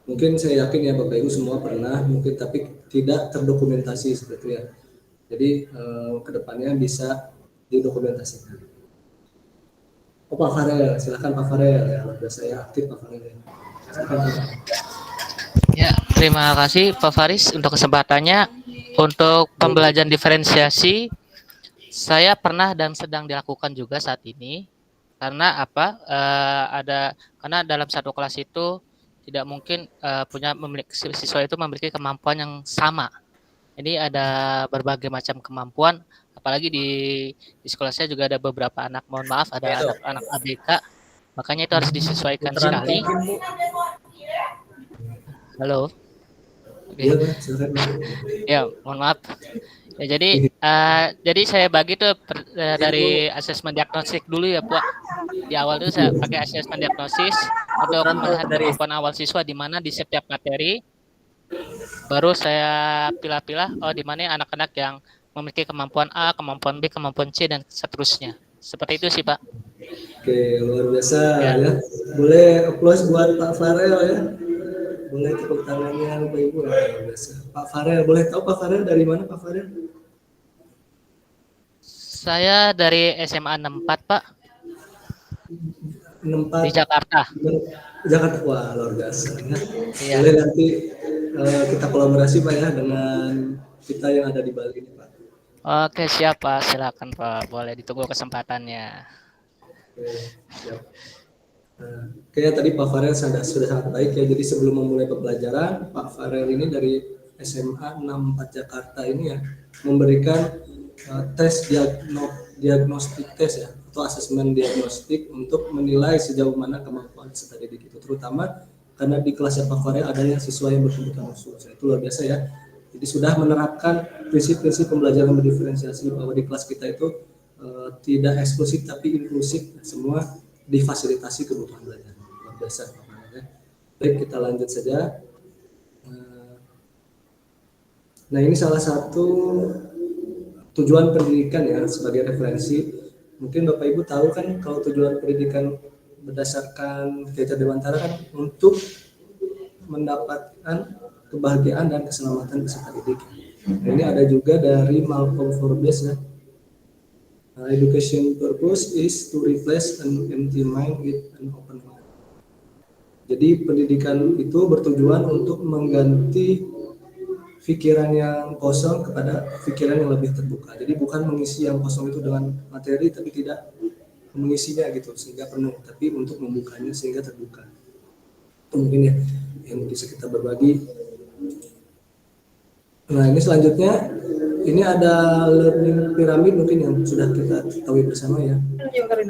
Mungkin saya yakin ya Bapak Ibu semua pernah, mungkin tapi tidak terdokumentasi seperti itu ya. Jadi kedepannya bisa didokumentasikan. Oh, Pak Farel, silakan Pak Farel ya. Sudah saya aktif Pak Farel. Silakan, Pak. Ya, terima kasih Pak Faris untuk kesempatannya. Untuk pembelajaran diferensiasi, saya pernah dan sedang dilakukan juga saat ini. Karena apa? Karena dalam satu kelas itu tidak mungkin siswa itu memiliki kemampuan yang sama. Jadi ada berbagai macam kemampuan. Apalagi di sekolah saya juga ada beberapa anak, mohon maaf, ada anak ABK. Makanya itu harus disesuaikan sekali. Halo. Ya, mohon maaf. Ya, jadi saya bagi tuh dari asesmen diagnostik dulu ya, Pak. Di awal itu saya pakai asesmen diagnosis untuk melihat kemampuan awal siswa di mana di setiap materi. Baru saya pilah-pilah di mana anak-anak yang memiliki kemampuan A, kemampuan B, kemampuan C dan seterusnya. Seperti itu sih, Pak. Oke, luar biasa ya. Boleh applause buat Pak Farel ya. Boleh tepuk tangannya Bapak Ibu ya. Luar biasa. Pak Farel, boleh tahu Pak Farel dari mana Pak Farel? Saya dari SMA 64, Pak. 64 di Jakarta. Jakarta, wah luar biasa. Iya. Boleh nanti kita kolaborasi Pak ya dengan kita yang ada di Bali ini Pak. Oke, siap Pak, silakan Pak, boleh ditunggu kesempatannya. Oke, siap. Kayaknya tadi Pak Farel sudah sangat baik ya. Jadi sebelum memulai pembelajaran, Pak Farel ini dari SMA 64 Jakarta ini ya memberikan tes diagnostik tes ya atau asesmen diagnostik untuk menilai sejauh mana kemampuan peserta didik itu, terutama karena di kelasnya Pak Farel ada yang siswa yang berkebutuhan khusus. Itu luar biasa ya. Jadi sudah menerapkan prinsip-prinsip pembelajaran berdiferensiasi bahwa di kelas kita itu tidak eksklusif tapi inklusif, semua difasilitasi kebutuhan belajar. Luar biasa. Baik, kita lanjut saja. Nah, ini salah satu tujuan pendidikan ya sebagai referensi. Mungkin Bapak Ibu tahu kan kalau tujuan pendidikan berdasarkan Gajah Dewantara kan untuk mendapatkan kebahagiaan dan keselamatan peserta didik. Nah, ini ada juga dari Malcolm Forbes ya. Education purpose is to replace an empty mind with an open mind. Jadi pendidikan itu bertujuan untuk mengganti pikiran yang kosong kepada pikiran yang lebih terbuka. Jadi bukan mengisi yang kosong itu dengan materi, tapi tidak mengisinya gitu sehingga penuh, tapi untuk membukanya sehingga terbuka. Itu mungkin ya yang bisa kita berbagi. Nah, ini selanjutnya ini ada learning pyramid mungkin yang sudah kita ketahui bersama ya.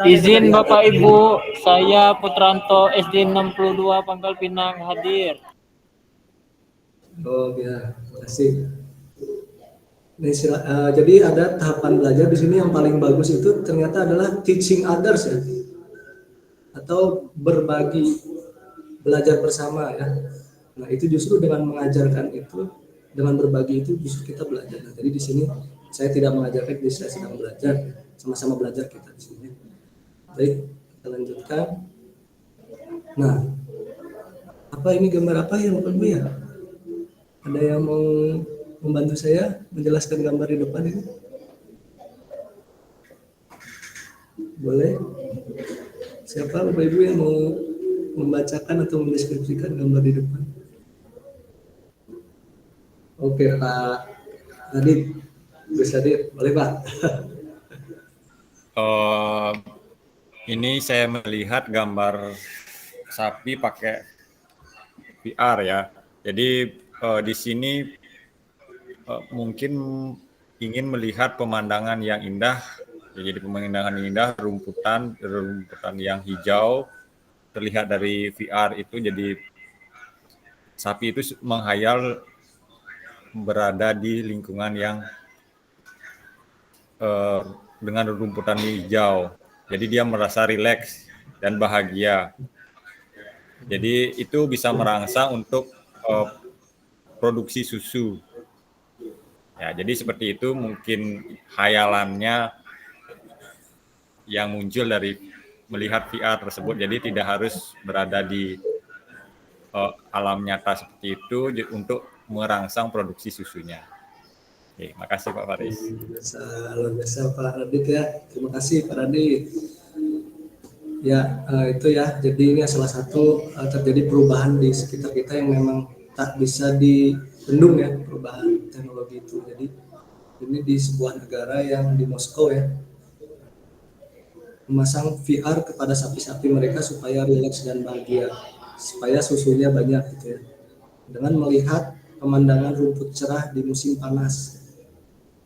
Izin Bapak Ibu, saya Putranto SD 62 Pangkal Pinang hadir. Oh ya, terima kasih. Jadi ada tahapan belajar di sini yang paling bagus itu ternyata adalah teaching others ya, atau berbagi, belajar bersama ya. Nah itu justru dengan mengajarkan itu, dengan berbagi itu justru kita belajar. Nah, jadi di sini saya tidak mengajarkan, jadi saya sedang belajar, sama-sama belajar kita di sini. Baik, kita lanjutkan. Nah, apa ini gambar apa ya Bapak Ibu ya? Ada yang mau membantu saya menjelaskan gambar di depan ini? Boleh? Siapa Bapak Ibu yang mau membacakan atau mendeskripsikan gambar di depan? Oke Pak Radit, Gus Radit, boleh Pak? Ini saya melihat gambar sapi pakai VR ya. Jadi di sini mungkin ingin melihat pemandangan yang indah. Jadi pemandangan yang indah, rumputan yang hijau terlihat dari VR itu. Jadi sapi itu menghayal berada di lingkungan yang dengan rumputan hijau. Jadi dia merasa rileks dan bahagia. Jadi itu bisa merangsang untuk produksi susu. Ya, jadi seperti itu mungkin hayalannya yang muncul dari melihat VR tersebut. Jadi tidak harus berada di alam nyata seperti itu untuk merangsang produksi susunya. Oke, makasih Pak Faris. Luar biasa Pak Radit ya. Terima kasih Pak Radit. Ya, itu ya. Jadi ini salah satu terjadi perubahan di sekitar kita yang memang tak bisa dibendung ya, perubahan teknologi itu. Jadi ini di sebuah negara yang di Moskow ya, memasang VR kepada sapi-sapi mereka supaya rileks dan bahagia, supaya susunya banyak gitu ya. Dengan melihat pemandangan rumput cerah di musim panas.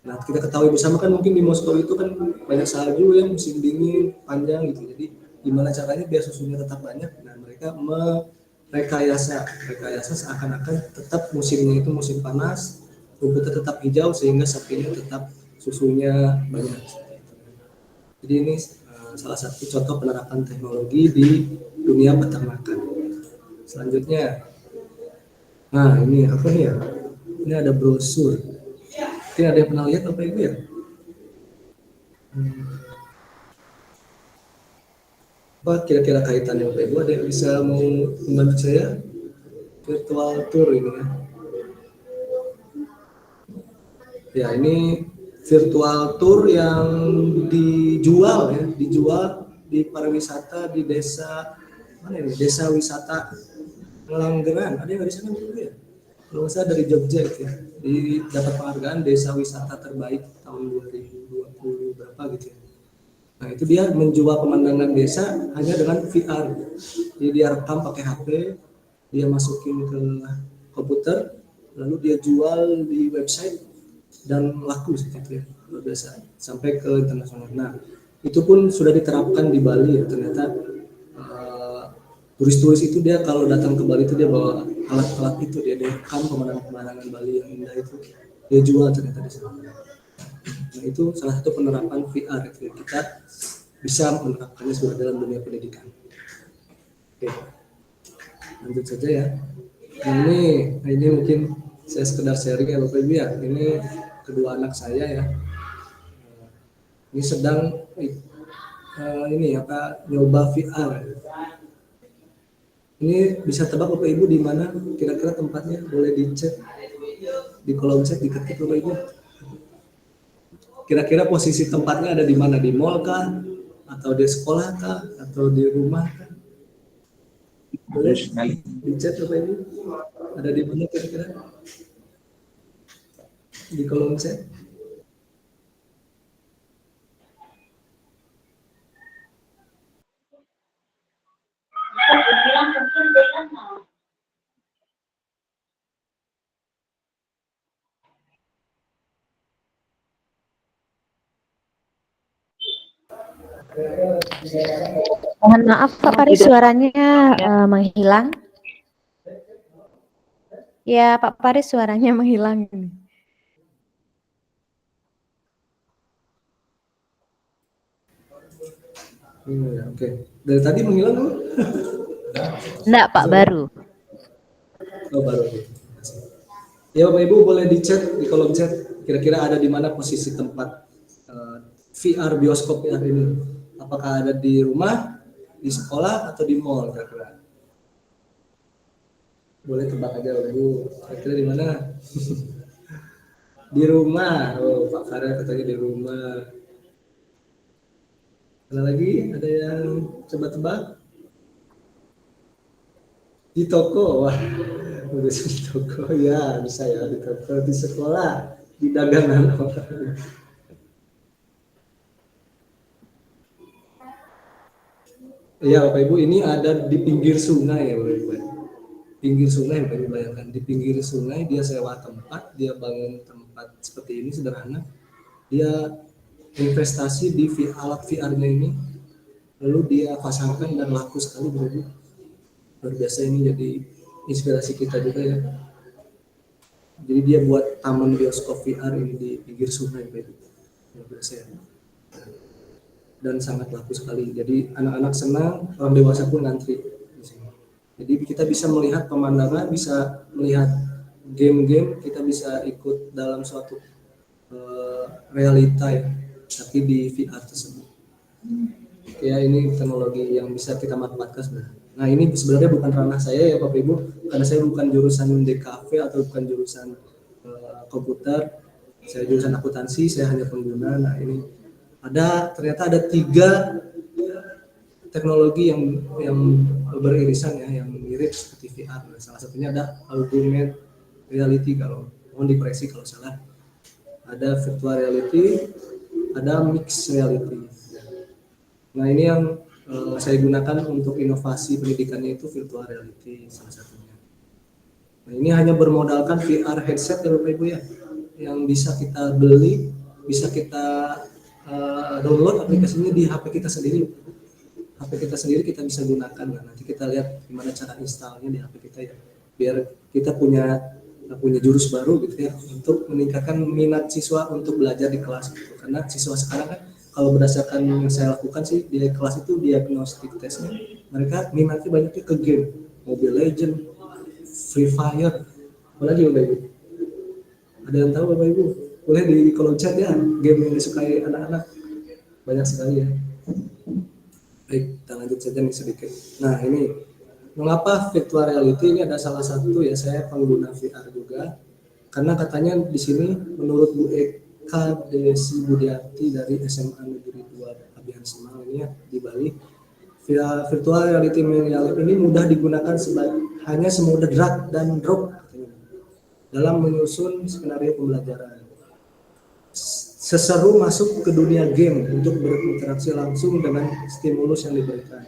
Nah, kita ketahui bersama kan mungkin di Moskow itu kan banyak salju ya, musim dingin panjang gitu. Jadi gimana caranya biar susunya tetap banyak? Nah, mereka merekayasa seakan-akan tetap musimnya itu musim panas, rumputnya tetap hijau sehingga sapinya tetap susunya banyak. Jadi ini salah satu contoh penerapan teknologi di dunia peternakan. Selanjutnya, nah ini apa nih ya? Ini ada brosur. Ini ada yang pernah lihat Bapak Ibu ya? Apa kira-kira kaitannya Bapak Ibu? Ada yang bisa mau membantu saya? Virtual tour ini ya. Ya ini virtual tour yang dijual ya, dijual di pariwisata di desa mana ini? Desa wisata Ngelanggeran. Ada yang dari sana dulu ya? Kalau nggak salah dari Jogja gitu ya. Dapat penghargaan desa wisata terbaik tahun 2020 berapa gitu ya. Nah itu dia menjual pemandangan desa hanya dengan VR. Jadi dia rekam pakai HP, dia masukin ke komputer, lalu dia jual di website dan laku seperti itu ya, luar biasa sampai ke internasional. Nah itu pun sudah diterapkan di Bali ya. Ternyata turis-turis itu dia kalau datang ke Bali itu dia bawa alat-alat itu, dia rekam pemandangan-pemandangan Bali yang indah itu, dia jual ternyata di sana. Nah itu salah satu penerapan VR itu, kita bisa menerapkannya juga dalam dunia pendidikan. Oke, lanjut saja ya. Nah, ini mungkin saya sekedar sharing ya Bapak Ibu ya. Ini kedua anak saya ya. Ini sedang nyoba VR. Ini bisa tebak Bapak Ibu di mana kira-kira tempatnya? Boleh dicek di kolom chat, diketik Bapak Ibu. Kira-kira posisi tempatnya ada di mana? Di mall kah? Atau di sekolah kah? Atau di rumah kah? Boleh dicek Bapak Ibu. Ada di mana kira-kira? Di kolom chat. Mohon maaf Pak Faris, suaranya menghilang. Ya Pak Faris, suaranya menghilang. Oke. Dari tadi menghilang dulu? Enggak Pak, baru. Oh baru. Ya Bapak Ibu boleh di kolom chat kira-kira ada di mana posisi tempat VR bioskop VR ini. Apakah ada di rumah, di sekolah, atau di mall kira-kira? Boleh tebak aja Bapak Ibu. Kira-kira di mana? Di rumah. Oh Pak Farel katanya di rumah. Ada lagi? Ada yang coba tebak? Di toko. Wah, urusan toko ya bisa ya di toko, di sekolah, di dagangan orang. Iya Bapak Ibu, ini ada di pinggir sungai ya Bapak Ibu. Pinggir sungai Bapak Ibu, bayangkan di pinggir sungai dia sewa tempat, dia bangun tempat seperti ini sederhana, dia investasi di alat VR-nya ini, lalu dia pasangkan dan laku sekali Bapak Ibu. Luar biasa, ini jadi inspirasi kita juga ya. Jadi dia buat taman bioskop VR ini di pinggir sungai Bapak Ibu. Luar biasa ya. Dan sangat laku sekali. Jadi anak-anak senang, orang dewasa pun ngantri di sini. Jadi kita bisa melihat pemandangan, bisa melihat game-game, kita bisa ikut dalam suatu realita ya, tapi di VR tersebut. Ya ini teknologi yang bisa kita manfaatkan sebenarnya. Nah ini sebenarnya bukan ranah saya ya Bapak Ibu, karena saya bukan jurusan DKV atau bukan jurusan komputer, saya jurusan akuntansi, saya hanya pengguna. Nah ini ternyata ada 3 teknologi yang beririsan ya, yang mirip seperti VR. Nah, salah satunya ada augmented reality, kalau mohon dikoreksi kalau salah. Ada virtual reality, ada mixed reality. Nah ini yang saya gunakan untuk inovasi pendidikannya, itu virtual reality salah satunya. Nah ini hanya bermodalkan VR headset ya Bapak Ibu ya, yang bisa kita beli, bisa kita download aplikasinya di HP kita sendiri. HP kita sendiri kita bisa gunakan. Nah, nanti kita lihat gimana cara installnya di HP kita ya, biar kita punya jurus baru gitu ya, untuk meningkatkan minat siswa untuk belajar di kelas gitu. Karena siswa sekarang kan kalau berdasarkan yang saya lakukan sih di kelas itu diagnostik tesnya, mereka minatnya banyaknya ke game, Mobile Legend, Free Fire, apalagi Bapak Ibu. Ada yang tahu Bapak Ibu? Boleh di kolom chat ya, game yang disukai anak-anak banyak sekali ya. Baik, kita lanjut saja nih sedikit. Nah ini mengapa virtual reality ini ada salah satu ya, saya pengguna VR juga, karena katanya di sini menurut Bu Eka Desi Budiati dari SMA Negeri 2 Abian Semang ini ya di Bali, virtual reality ini mudah digunakan hanya semudah drag dan drop dalam menyusun skenario pembelajaran. Seseru masuk ke dunia game untuk berinteraksi langsung dengan stimulus yang diberikan.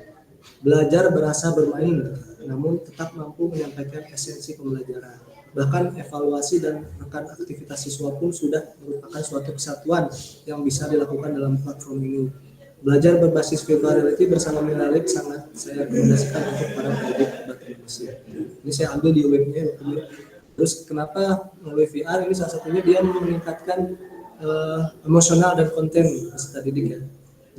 Belajar berasa bermain, namun tetap mampu menyampaikan esensi pembelajaran. Bahkan evaluasi dan rekan aktivitas siswa pun sudah merupakan suatu kesatuan yang bisa dilakukan dalam platform ini. Belajar berbasis virtual reality bersama Minalib sangat saya rekomendasikan untuk para pendidik bahasa Indonesia. Ini saya ambil di webnya. Terus kenapa melalui VR ini, salah satunya dia meningkatkan emosional dan konten peserta didik ya.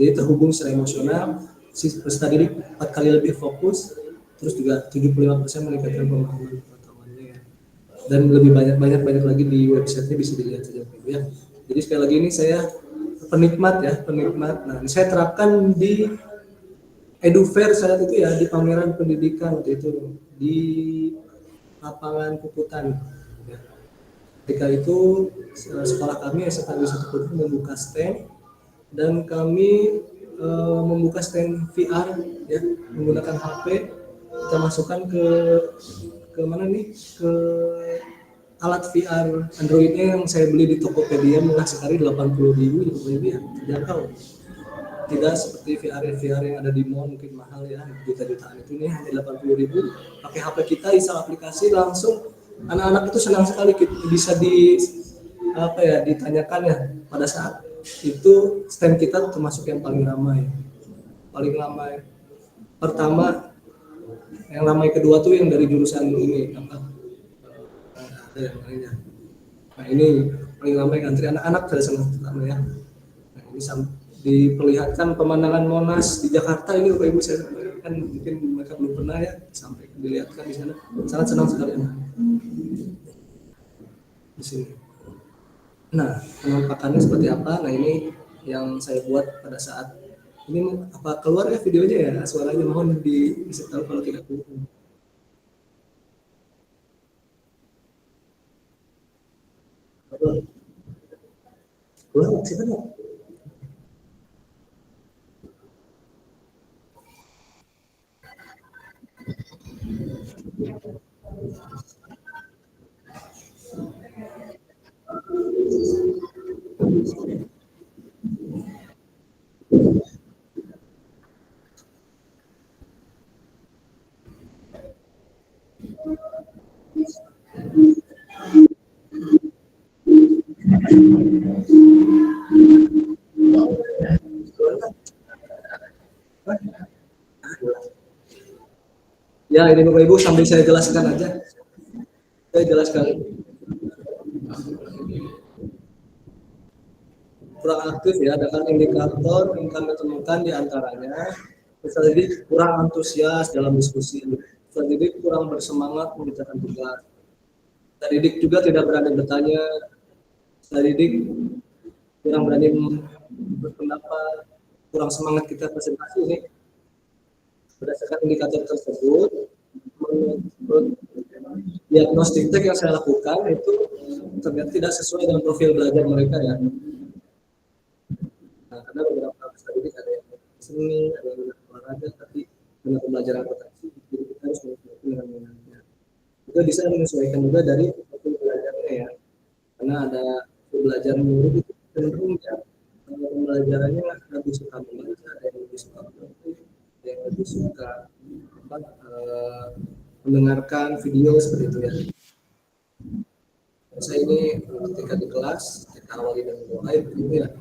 Jadi terhubung secara emosional, si peserta didik 4 kali lebih fokus, terus juga 75% meningkatkan pemahaman pengetahuannya ya. Dan lebih banyak lagi di websitenya, bisa dilihat saja ya. Jadi sekali lagi ini saya penikmat. Nah, saya terapkan di EduFair saat itu ya, di pameran pendidikan waktu itu di lapangan Puputan. Ketika itu sekolah kami SMA Wisata Puputan membuka stand, dan kami membuka stand VR ya, menggunakan HP, kita masukkan ke mana nih, ke alat VR Androidnya yang saya beli di Tokopedia, murah sekali 80.000 ya, terjangkau. Tidak seperti VR yang ada di mall mungkin mahal ya, juta-jutaan. Itu nih hanya 80.000, pakai HP kita install aplikasi langsung. Anak-anak itu senang sekali, bisa ditanyakan ya, pada saat itu stand kita termasuk yang paling ramai. Pertama, yang ramai kedua tuh yang dari jurusan ini ada yang lainnya. Nah ini paling ramai antri anak-anak, sudah senang pertama ya. Nah ini diperlihatkan pemandangan Monas di Jakarta ini Bapak Ibu, saya kan mungkin mereka belum pernah ya, sampai dilihatkan di sana, sangat senang sekali anak di sini. Nah penampakannya seperti apa? Nah ini yang saya buat pada saat ini, apa keluar ya videonya ya, suaranya mohon bisa tahu kalau tidak keluar. Keluar sih kan? Ya, ini Bapak Ibu sambil saya jelaskan aja. Saya jelaskan. Kurang aktif ya, dengan indikator yang kami temukan di antaranya peserta didik kurang antusias dalam diskusi, peserta didik kurang bersemangat mengerjakan tugas, peserta didik juga tidak berani bertanya, peserta didik kurang berani berpendapat, kurang semangat kita presentasi. Ini berdasarkan indikator tersebut, menurut diagnostik yang saya lakukan itu ternyata tidak sesuai dengan profil belajar mereka ya. Nah, karena beberapa peserta didik ada yang seni, ada yang olahraga, tapi karena pembelajaran potensi, jadi kita harus menyesuaikan dengan minatnya. Juga bisa menyesuaikan juga dari profil belajarnya ya, karena ada belajar murid itu cenderung ya pembelajarannya lebih suka membaca, ada yang lebih suka menonton, ada yang lebih suka mendengarkan video seperti itu ya. Saya ini ketika di kelas kita awali dengan doa itu ya.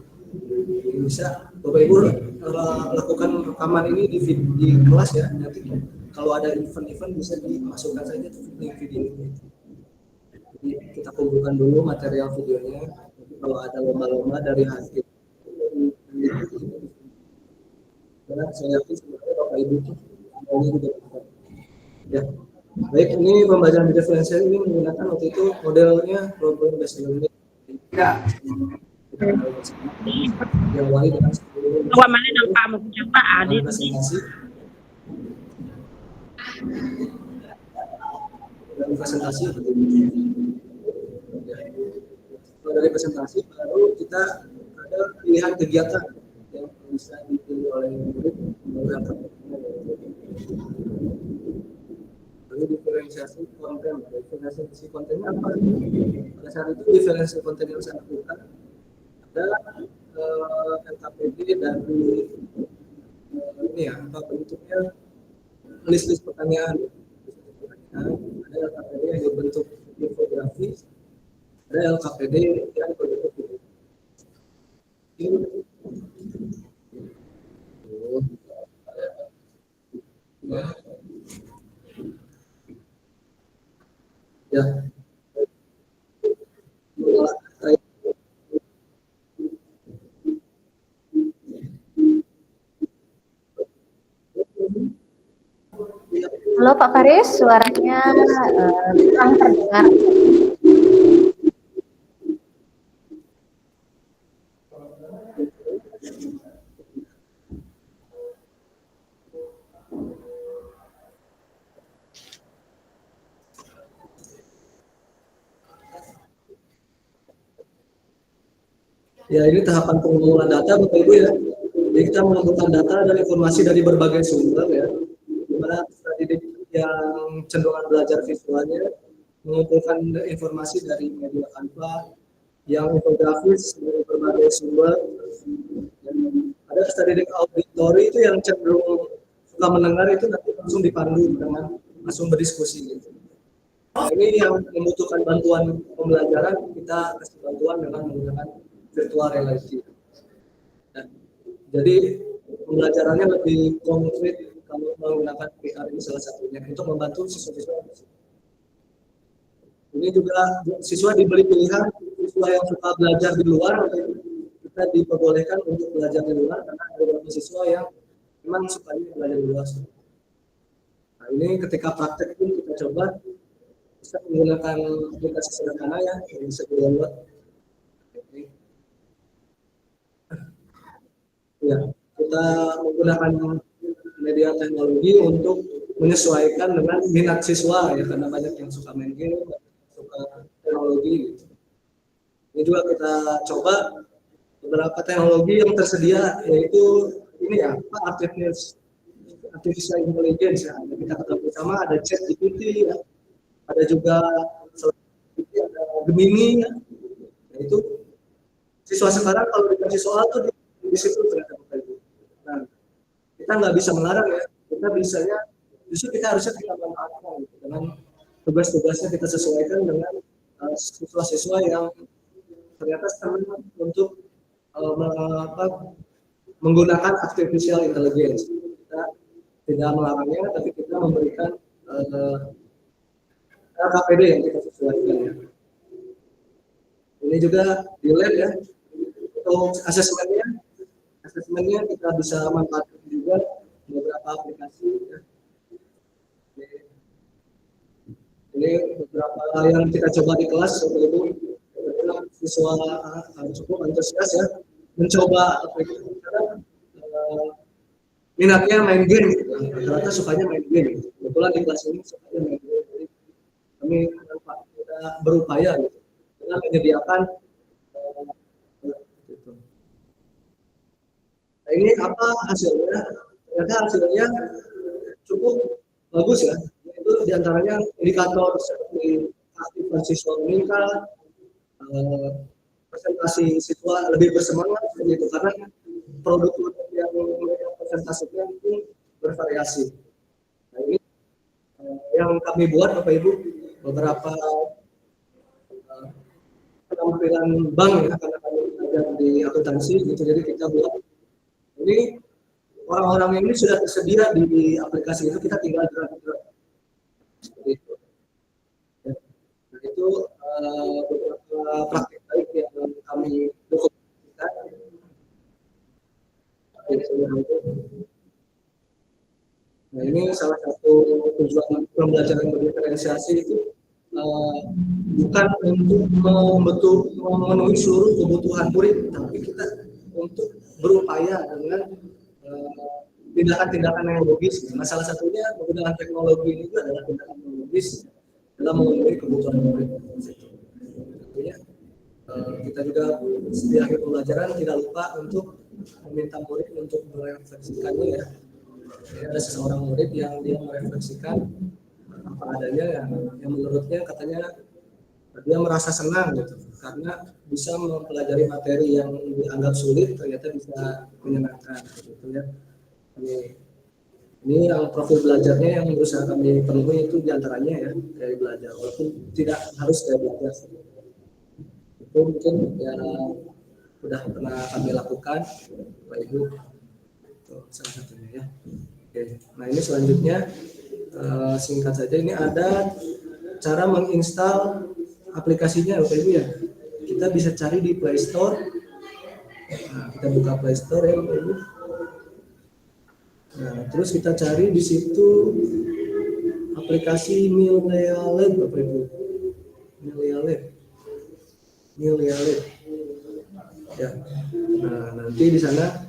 Bisa Bapak Ibu lakukan rekaman ini di kelas ya. Nanti kalau ada event-event bisa dimasukkan saja link video ini. Jadi kita kumpulkan dulu material videonya. Nanti kalau ada lomba-lomba dari hasil, karena saya yakin sebenarnya Bapak Ibu itu semuanya juga bisa. Ya. Baik, ini pembelajaran diferensial ini menggunakan waktu itu modelnya problem based learning. Ya. Yang awali dengan mana nampak muka Pak Adit presentasi. Dari presentasi dari presentasi baru kita ada pilihan kegiatan yang bisa dipilih oleh murid menggunakan diferensiasi konten. Diferensiasi kontennya apa? Pada saat itu diferensiasi konten yang saya lakukan ada LKPD dari ini ya, apa bentuknya list pertanyaan. Ada LKPD yang berbentuk infografis, ada LKPD yang berbentuk ini. Ya. Halo Pak Faris, suaranya kurang terdengar. Ya, ini tahapan pengumpulan data Bapak Ibu ya. Jadi kita mengumpulkan data dan informasi dari berbagai sumber ya. Dimana peserta didik yang cenderungan belajar visualnya mengumpulkan informasi dari media Canva, yang infografis dari berbagai sumber. Dan ada peserta didik auditori itu yang cenderung suka mendengar, itu nanti langsung dipandu dengan langsung berdiskusi gitu. Nah, ini yang membutuhkan bantuan pembelajaran, kita kasih bantuan dengan menggunakan virtual reality. Nah, jadi pembelajarannya lebih konkret kalau menggunakan VR ini salah satunya untuk membantu siswa-siswa. Ini juga siswa diberi pilihan, siswa yang suka belajar di luar, kita diperbolehkan untuk belajar di luar karena ada beberapa siswa yang memang suka belajar di luar. Nah, ini ketika praktek pun kita coba bisa menggunakan aplikasi sederhana ya yang bisa di-download. Ya, kita menggunakan media teknologi untuk menyesuaikan dengan minat siswa ya, karena banyak yang suka main game, suka teknologi gitu. Ini juga kita coba beberapa teknologi yang tersedia, yaitu ini ya, artificial intelligence ya. Kita ketahui bersama ada ChatGPT ya, ada juga ada Gemini ya. Itu siswa sekarang kalau dikasih soal tuh di situ ternyata Bapak Ibu. Nah, kita nggak bisa melarang ya, kita bisanya justru kita harusnya kita manfaatkan gitu. Dengan tugas-tugasnya kita sesuaikan dengan siswa-siswa yang ternyata senang untuk menggunakan artificial intelligence. Kita tidak melarangnya, tapi kita memberikan KPD yang kita sesuaikan ya. Ini juga di lab ya. Untuk asesmennya kita bisa manfaatkan juga beberapa aplikasi ya. Ini beberapa hal yang kita coba di kelas, Bapak Ibu. Siswa cukup antusias ya mencoba aplikasi karena minatnya main game. Rata-rata sukanya main game. Kebetulan di kelas ini sukanya main game. Jadi kami kita berupaya gitu, dengan menyediakan gitu. Nah, ini apa hasilnya? Ternyata hasilnya cukup bagus ya. Itu diantaranya indikator seperti aktivitas siswa meningkat, presentasi siswa lebih bersemangat begitu karena produk yang presentasinya itu bervariasi. Nah, ini yang kami buat Bapak Ibu beberapa penampilan bank ya karena kami ada di akuntansi gitu, jadi kita buat ini orang-orang ini sudah tersedia di aplikasi itu, kita tinggal drag seperti itu. Ya. Nah, itu beberapa praktik baik yang kami dokumentasikan. Nah, ini salah satu tujuan pembelajaran berdiferensiasi itu bukan untuk memenuhi seluruh kebutuhan murid, tapi kita untuk berupaya dengan tindakan-tindakan yang logis. Nah, salah satunya menggunakan teknologi ini juga adalah tindakan logis dalam memenuhi kebutuhan murid. Tentunya kita juga di akhir pembelajaran tidak lupa untuk meminta murid untuk merefleksikannya ya. Jadi ada seseorang murid yang dia merefleksikan apa adanya yang menurutnya katanya dia merasa senang gitu karena bisa mempelajari materi yang dianggap sulit ternyata bisa menyenangkan gitu ya. Ini yang profil belajarnya yang berusaha kami penuhi itu diantaranya ya dari belajar walaupun tidak harus dari belajar. Itu mungkin ya sudah pernah kami lakukan Bapak Ibu. Itu salah satunya ya. Oke. Nah ini selanjutnya singkat saja ini ada cara menginstal aplikasinya Bapak Ibu ya. Kita bisa cari di Play Store. Nah, kita buka Play Store ya Bapak Ibu. Nah, terus kita cari di situ aplikasi Milea-Lab Bapak Ibu. Milea-Lab. Ya. Nah, nanti di sana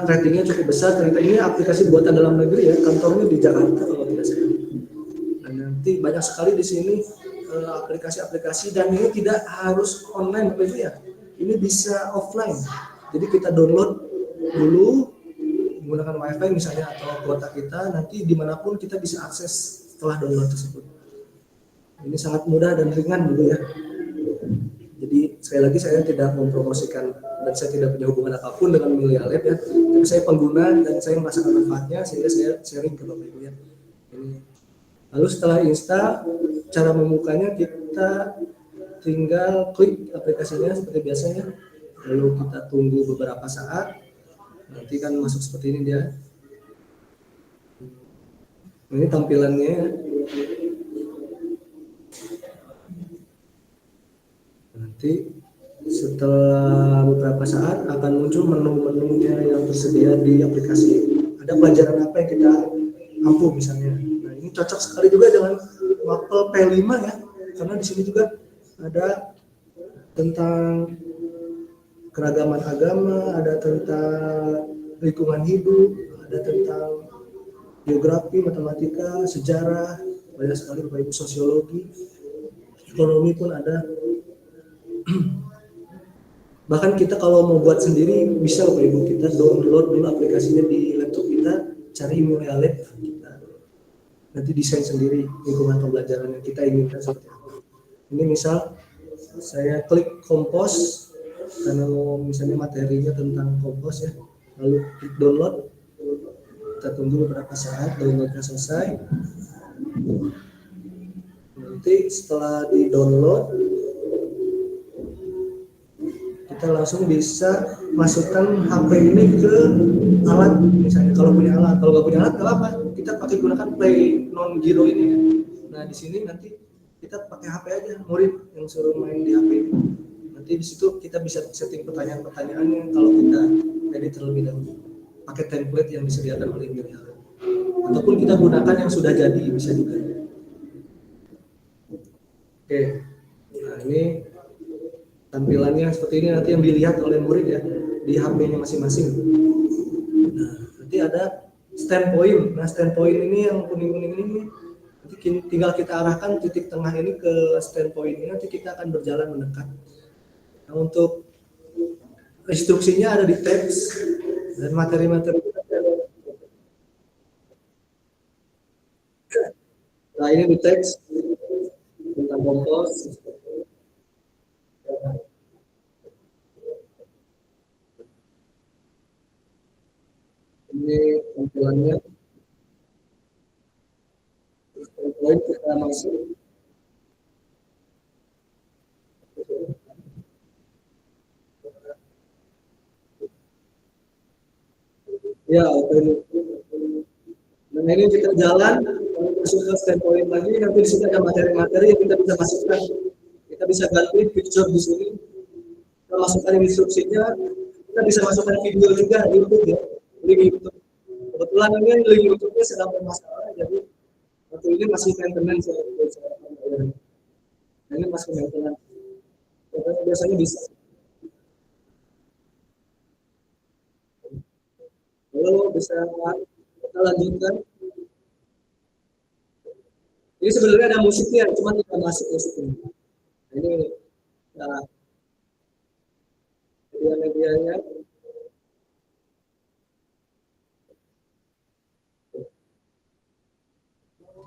ratingnya cukup besar. Ternyata ini aplikasi buatan dalam negeri ya, kantornya di Jakarta kalau tidak salah. Nah, nanti banyak sekali di sini aplikasi-aplikasi dan ini tidak harus online Bapak Ibu ya. Ini bisa offline. Jadi kita download dulu menggunakan WiFi misalnya atau kuota kita, nanti dimanapun kita bisa akses setelah download tersebut. Ini sangat mudah dan ringan dulu ya. Jadi sekali lagi saya tidak mempromosikan dan saya tidak punya hubungan apapun dengan Milea-Lab ya. Tapi saya pengguna dan saya merasakan manfaatnya sehingga saya sharing ke Bapak Ibu ya. Lalu setelah install, cara membukanya kita tinggal klik aplikasinya seperti biasanya. Lalu kita tunggu beberapa saat. Nanti kan masuk seperti ini dia. Ini tampilannya. Nanti setelah beberapa saat akan muncul menu-menunya yang tersedia di aplikasi. Ada pelajaran apa yang kita ampuh misalnya. Nah ini cocok sekali juga dengan mapel P5 ya, karena di sini juga ada tentang keragaman agama, ada tentang lingkungan hidup, ada tentang geografi, matematika, sejarah, banyak sekali Bapak Ibu, sosiologi, ekonomi pun ada. Bahkan kita kalau mau buat sendiri bisa Bapak Ibu, kita download dulu aplikasinya di laptop kita, cari Milea-Lab, kita nanti desain sendiri lingkungan pembelajaran yang kita inginkan seperti apa. Ini misal saya klik kompos karena mau misalnya materinya tentang kompos ya, lalu klik download, kita tunggu beberapa saat downloadnya selesai. Nanti setelah di download kita langsung bisa masukkan HP ini ke alat misalnya, kalau punya alat, kalau nggak punya alat nggak apa, kita kita pakai gunakan play non giro ini ya. Nah di sini nanti kita pakai HP aja, murid yang suruh main di HP. Nanti di situ kita bisa setting pertanyaan-pertanyaannya kalau kita edit terlebih dahulu. Pakai template yang disediakan oleh Miriam. Ataupun kita gunakan yang sudah jadi bisa juga. Oke, nah ini tampilannya seperti ini nanti yang dilihat oleh murid ya di HP-nya masing-masing. Nah, nanti ada standpoint. Nah, standpoint ini yang kuning-kuning ini nanti tinggal kita arahkan titik tengah ini ke standpoint ini, nanti kita akan berjalan mendekat. Nah, untuk instruksinya ada di teks dan materi-materi. Nah, ini di teks tentang kompos. Ini tampilannya. Poin kita masuk. Ya, nah ini kita jalan masuk ke standpoint lagi, nanti di sini ada materi-materi yang kita bisa masukkan. Kita bisa ganti picture di sini. Kita masukkan instruksinya. Kita bisa masukkan video juga di YouTube ya. Link YouTube. Kebetulan ini link YouTube-nya sedang bermasalah, jadi waktu ini masih maintenance. Nah, ini masih maintenance. Biasanya bisa. Lalu bisa kita lanjutkan. Ini sebenarnya ada musiknya, cuma tidak masuk musiknya. Ini nah, media-medianya.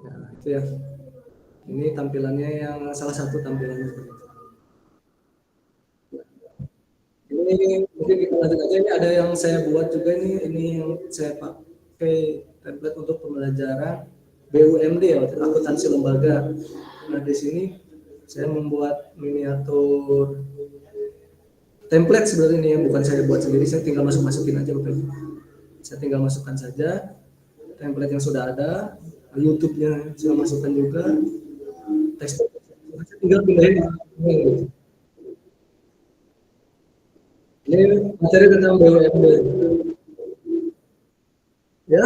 Nah, itu ya. Ini tampilannya yang salah satu tampilannya seperti itu. Ini mungkin kita lanjut aja. Ini ada yang saya buat juga ini yang saya pakai template untuk pembelajaran BUMD ya, akuntansi lembaga. Nah di sini saya membuat miniatur template sebenarnya ini, yang bukan saya buat sendiri, saya tinggal masukin aja Bapak Ibu. Saya tinggal masukkan saja template yang sudah ada, YouTube-nya saya masukkan juga, teks tinggal pindahin. Ini materi tentang BUMD. Ya,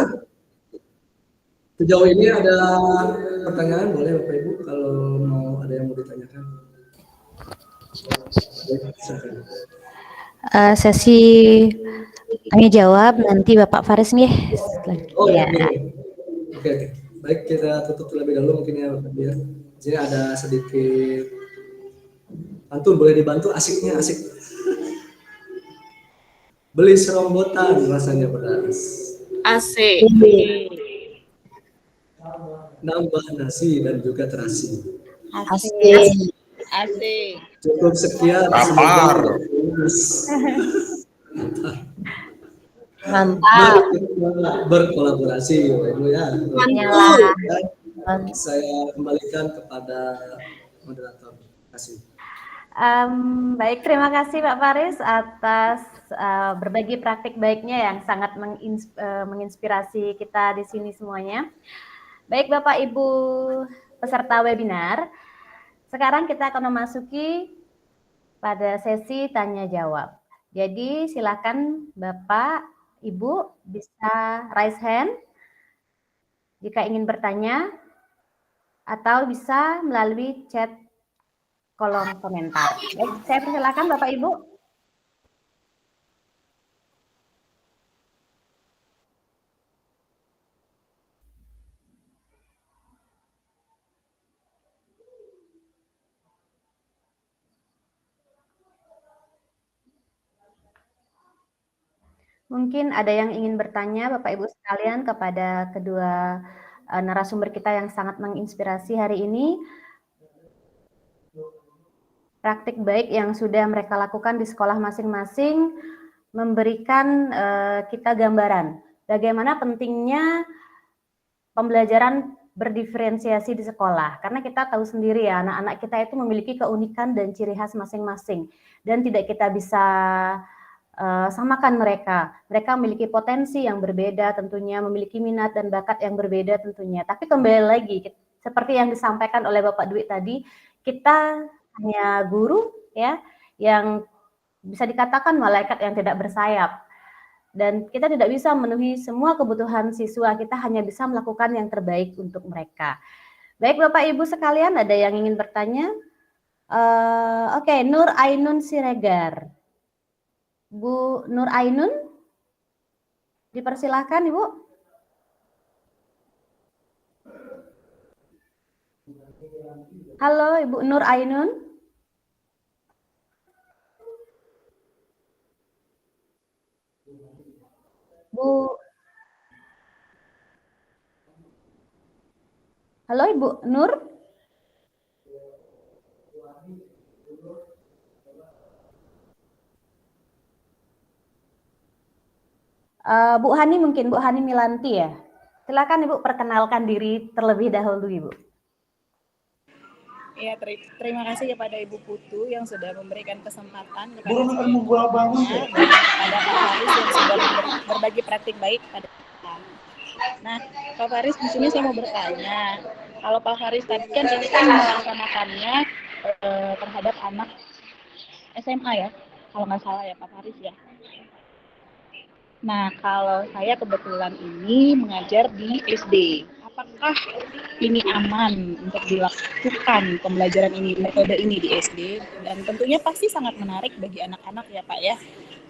sejauh ini ada pertanyaan boleh Bapak Ibu kalau mau ada yang mau ditanyakan. Sesi tanya jawab nanti Bapak Faris nih. Oh ya. Oke. Baik, kita tutup terlebih dahulu mungkin ya Bapak ya. Di sini ada sedikit pantun, boleh dibantu, asiknya asik. Beli serombotan rasanya pedas. Asik. Nambah nasi dan juga terasi. Asik. Asik. Cukup sekian. Lapar. Mantap. Berkolaborasi Ibu ya. Mantap. Saya kembalikan kepada moderator. Terima kasih. Baik, terima kasih Pak Faris atas berbagi praktik baiknya yang sangat menginspirasi kita di sini semuanya. Baik Bapak Ibu peserta webinar, sekarang kita akan memasuki pada sesi tanya jawab. Jadi silakan Bapak Ibu bisa raise hand jika ingin bertanya atau bisa melalui chat kolom komentar. Baik, saya persilakan Bapak Ibu. Mungkin ada yang ingin bertanya Bapak Ibu sekalian kepada kedua narasumber kita yang sangat menginspirasi hari ini. Praktik baik yang sudah mereka lakukan di sekolah masing-masing memberikan kita gambaran bagaimana pentingnya pembelajaran berdiferensiasi di sekolah. Karena kita tahu sendiri ya, anak-anak kita itu memiliki keunikan dan ciri khas masing-masing. Dan tidak kita bisa samakan mereka. Mereka memiliki potensi yang berbeda tentunya, memiliki minat dan bakat yang berbeda tentunya. Tapi kembali lagi, seperti yang disampaikan oleh Bapak Dwi tadi, kita hanya guru ya yang bisa dikatakan malaikat yang tidak bersayap. Dan kita tidak bisa memenuhi semua kebutuhan siswa, kita hanya bisa melakukan yang terbaik untuk mereka. Baik Bapak Ibu sekalian, ada yang ingin bertanya? Oke, Nur Ainun Siregar. Bu Nur Ainun, dipersilahkan Ibu. Halo Ibu Nur Ainun. Bu. Halo Ibu Nur. Bu Hani mungkin, Bu Hani Milanti ya. Silakan Ibu perkenalkan diri terlebih dahulu Ibu. Ya, terima kasih kepada Ibu Putu yang sudah memberikan kesempatan kepada saya dan kepada Pak Faris yang sudah berbagi praktik baik pada kita. Nah, Pak Faris di sini saya mau bertanya, kalau Pak Faris tadi kan ini kan melaksanakannya terhadap anak SMA ya, kalau nggak salah ya Pak Faris ya. Nah, kalau saya kebetulan ini mengajar di SD, apakah ini aman untuk dilakukan pembelajaran ini, metode ini di SD? Dan tentunya pasti sangat menarik bagi anak-anak ya Pak ya.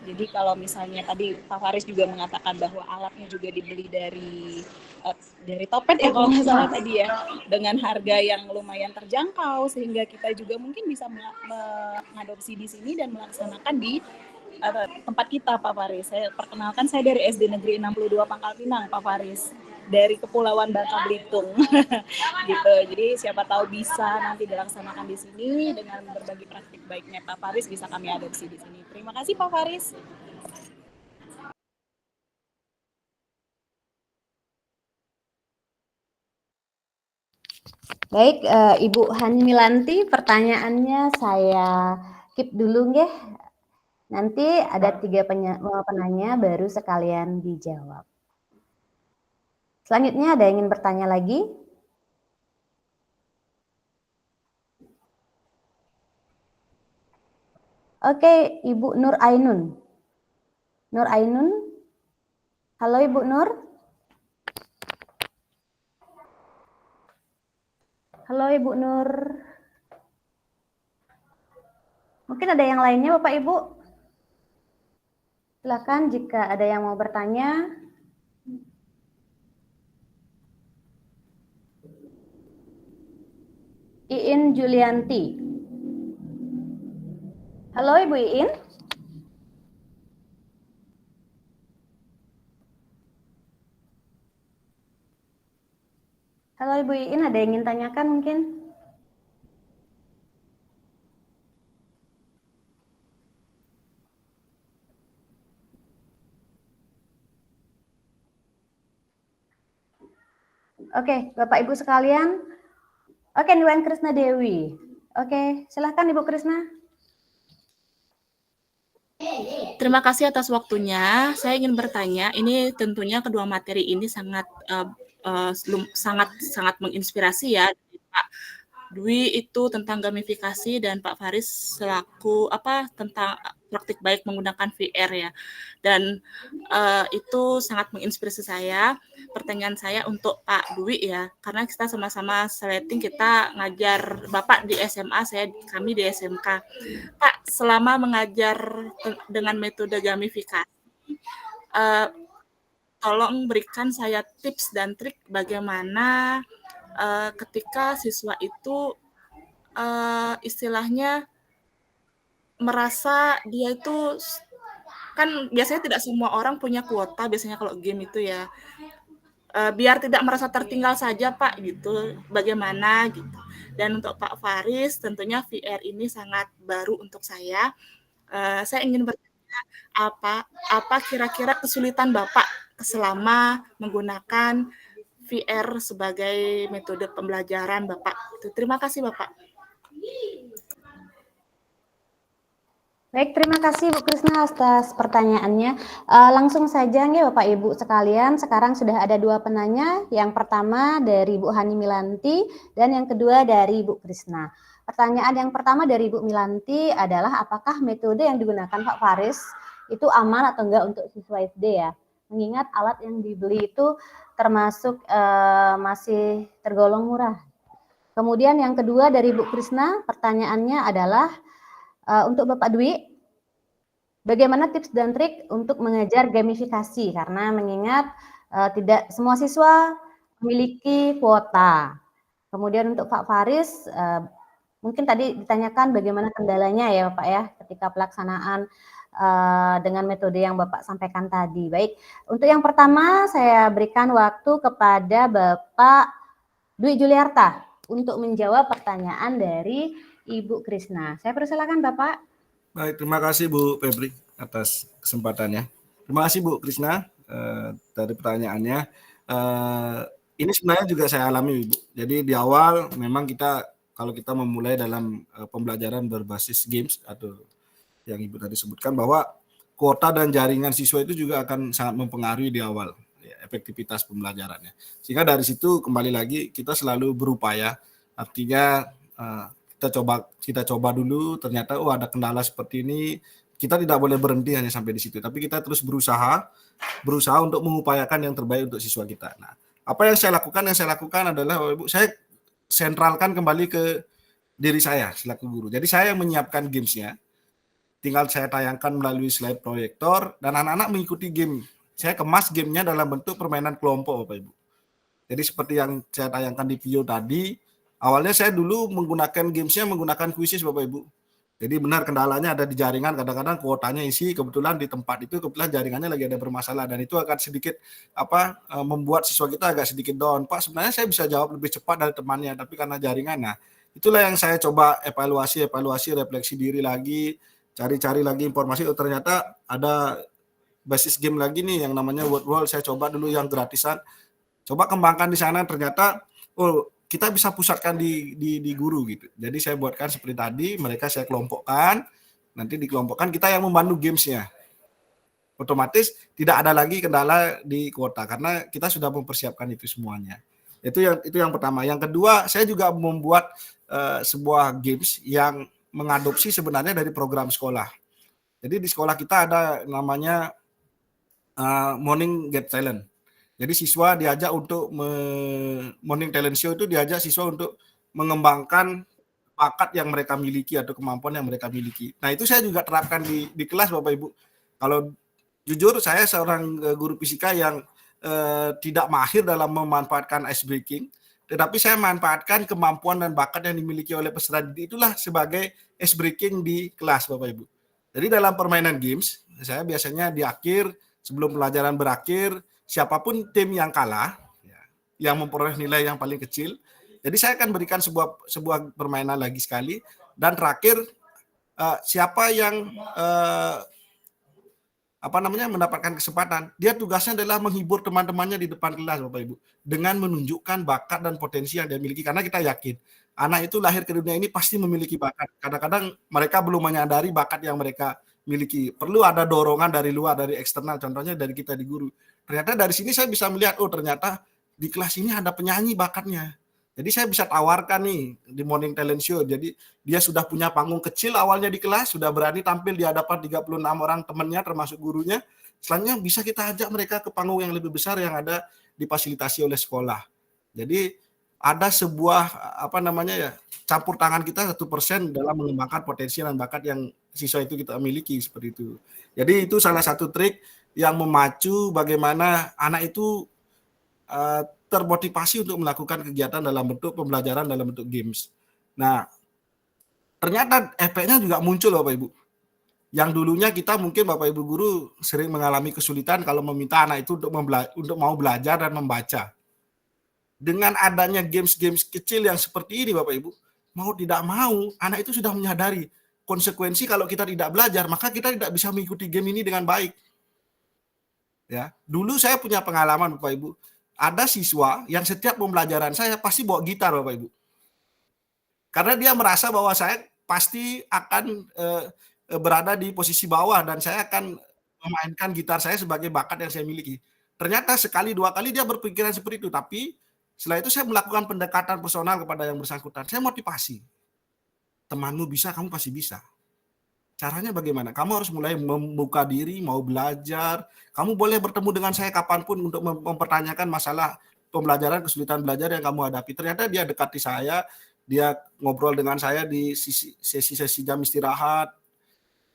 Jadi kalau misalnya tadi Pak Faris juga mengatakan bahwa alatnya juga dibeli dari Topet ya kalau nggak salah tadi ya, dengan harga yang lumayan terjangkau sehingga kita juga mungkin bisa mengadopsi di sini dan melaksanakan di tempat kita Pak Faris. Saya perkenalkan, saya dari SD Negeri 62 Pangkal Pinang Pak Faris, dari Kepulauan Bangka Belitung. Gitu. Jadi siapa tahu bisa nanti dilaksanakan di sini dengan berbagi praktik baiknya Pak Faris, bisa kami adopsi di sini. Terima kasih Pak Faris. Baik, Ibu Hani Milanti, pertanyaannya saya keep dulu nggih. Nanti ada 3 penanya baru sekalian dijawab. Selanjutnya ada yang ingin bertanya lagi? Oke, Ibu Nur Ainun. Nur Ainun. Halo Ibu Nur. Halo Ibu Nur. Mungkin ada yang lainnya Bapak Ibu? Silakan jika ada yang mau bertanya. Iin Julianti. Halo Ibu Iin. Halo Ibu Iin, ada yang ingin tanyakan mungkin? Oke, Bapak Ibu sekalian. Oke, Niwen Krisna Dewi. Oke, silahkan Ibu Krisna. Terima kasih atas waktunya. Saya ingin bertanya, ini tentunya kedua materi ini sangat menginspirasi ya, Pak Dwi itu tentang gamifikasi dan Pak Faris selaku tentang praktik baik menggunakan VR ya. Dan itu sangat menginspirasi saya. Pertanyaan saya untuk Pak Dwi ya, karena kita sama-sama setting, kita ngajar Bapak di SMA, kami di SMK. Pak, selama mengajar dengan metode gamifikasi, tolong berikan saya tips dan trik bagaimana ketika siswa itu istilahnya merasa dia itu, kan biasanya tidak semua orang punya kuota biasanya kalau game itu ya, biar tidak merasa tertinggal saja Pak gitu, bagaimana gitu. Dan untuk Pak Faris tentunya VR ini sangat baru untuk saya. Saya ingin bertanya apa kira-kira kesulitan Bapak selama menggunakan VR sebagai metode pembelajaran Bapak. Terima kasih Bapak. Baik, terima kasih Bu Krisna atas pertanyaannya. Langsung saja nih Bapak Ibu sekalian, sekarang sudah ada 2 penanya. Yang pertama dari Bu Hani Milanti dan yang kedua dari Bu Krisna. Pertanyaan yang pertama dari Bu Milanti adalah apakah metode yang digunakan Pak Faris itu aman atau enggak untuk siswa SD ya? Mengingat alat yang dibeli itu termasuk masih tergolong murah. Kemudian yang kedua dari Bu Krisna, pertanyaannya adalah untuk Bapak Dwi, bagaimana tips dan trik untuk mengejar gamifikasi? Karena mengingat tidak semua siswa memiliki kuota. Kemudian untuk Pak Faris, mungkin tadi ditanyakan bagaimana kendalanya ya Bapak ya ketika pelaksanaan dengan metode yang Bapak sampaikan tadi. Baik, untuk yang pertama saya berikan waktu kepada Bapak Dwi Juliarta untuk menjawab pertanyaan dari Ibu Krisna. Saya persilakan Bapak. Baik, terima kasih Bu Febri atas kesempatannya. Terima kasih Bu Krisna dari pertanyaannya. Ini sebenarnya juga saya alami Ibu. Jadi di awal memang kalau kita memulai dalam pembelajaran berbasis games atau yang Ibu tadi sebutkan bahwa kuota dan jaringan siswa itu juga akan sangat mempengaruhi di awal ya, efektivitas pembelajarannya. Sehingga dari situ kembali lagi kita selalu berupaya, artinya kita coba dulu, ternyata ada kendala seperti ini, kita tidak boleh berhenti hanya sampai di situ, tapi kita terus berusaha untuk mengupayakan yang terbaik untuk siswa kita. Nah, apa yang saya lakukan? Yang saya lakukan adalah Ibu, saya sentralkan kembali ke diri saya selaku guru. Jadi saya yang menyiapkan gamesnya, tinggal saya tayangkan melalui slide proyektor dan anak-anak mengikuti game. Saya kemas gamenya dalam bentuk permainan kelompok, Bapak Ibu. Jadi seperti yang saya tayangkan di video tadi, awalnya saya dulu menggunakan gamesnya menggunakan kuisis Bapak Ibu. Jadi benar kendalanya ada di jaringan, kadang-kadang kuotanya isi, kebetulan di tempat itu kebetulan jaringannya lagi ada bermasalah dan itu akan sedikit membuat siswa kita agak sedikit down. Pak, sebenarnya saya bisa jawab lebih cepat dari temannya, tapi karena jaringan. Nah, itulah yang saya coba evaluasi, refleksi diri lagi, cari-cari lagi informasi. Oh, ternyata ada basis game lagi nih yang namanya World. Saya coba dulu yang gratisan. Coba kembangkan di sana, ternyata kita bisa pusatkan di guru gitu. Jadi saya buatkan seperti tadi, mereka saya kelompokkan, nanti dikelompokkan kita yang membantu gamesnya. Otomatis tidak ada lagi kendala di kuota karena kita sudah mempersiapkan itu semuanya. Itu yang pertama. Yang kedua, saya juga membuat sebuah games yang mengadopsi sebenarnya dari program sekolah. Jadi di sekolah kita ada namanya Morning Get Talent. Jadi siswa diajak untuk morning talent show itu diajak siswa untuk mengembangkan bakat yang mereka miliki atau kemampuan yang mereka miliki. Nah itu saya juga terapkan di kelas Bapak Ibu. Kalau jujur saya seorang guru fisika yang tidak mahir dalam memanfaatkan ice breaking, tetapi saya manfaatkan kemampuan dan bakat yang dimiliki oleh peserta didik itulah sebagai ice breaking di kelas Bapak Ibu. Jadi dalam permainan games, saya biasanya di akhir sebelum pelajaran berakhir, siapapun tim yang kalah, yang memperoleh nilai yang paling kecil, jadi saya akan berikan sebuah permainan lagi sekali, dan terakhir siapa yang mendapatkan kesempatan, dia tugasnya adalah menghibur teman-temannya di depan kelas Bapak Ibu, dengan menunjukkan bakat dan potensi yang dia miliki, karena kita yakin anak itu lahir ke dunia ini pasti memiliki bakat. Kadang-kadang mereka belum menyadari bakat yang mereka miliki. Perlu ada dorongan dari luar, dari eksternal, contohnya dari kita di guru. Ternyata dari sini saya bisa melihat, ternyata di kelas ini ada penyanyi bakatnya. Jadi saya bisa tawarkan nih di Morning Talent Show. Jadi dia sudah punya panggung kecil awalnya di kelas, sudah berani tampil di hadapan 36 orang temannya termasuk gurunya. Selanjutnya bisa kita ajak mereka ke panggung yang lebih besar yang ada difasilitasi oleh sekolah. Jadi ada sebuah campur tangan kita 1% dalam mengembangkan potensi dan bakat yang siswa itu kita miliki seperti itu. Jadi itu salah satu trik yang memacu bagaimana anak itu termotivasi untuk melakukan kegiatan dalam bentuk pembelajaran dalam bentuk games. Nah, ternyata efeknya juga muncul Bapak Ibu. Yang dulunya kita mungkin Bapak Ibu guru sering mengalami kesulitan kalau meminta anak itu untuk mau belajar dan membaca. Dengan adanya games-games kecil yang seperti ini Bapak Ibu, mau tidak mau anak itu sudah menyadari konsekuensi kalau kita tidak belajar, maka kita tidak bisa mengikuti game ini dengan baik. Ya, dulu saya punya pengalaman Bapak Ibu, ada siswa yang setiap pembelajaran saya pasti bawa gitar Bapak Ibu. Karena dia merasa bahwa saya pasti akan berada di posisi bawah dan saya akan memainkan gitar saya sebagai bakat yang saya miliki. Ternyata sekali dua kali dia berpikiran seperti itu, tapi setelah itu saya melakukan pendekatan personal kepada yang bersangkutan. Saya motivasi. Temanmu bisa, kamu pasti bisa. Caranya bagaimana? Kamu harus mulai membuka diri, mau belajar. Kamu boleh bertemu dengan saya kapanpun untuk mempertanyakan masalah pembelajaran, kesulitan belajar yang kamu hadapi. Ternyata dia dekati saya, dia ngobrol dengan saya di sesi-sesi jam istirahat,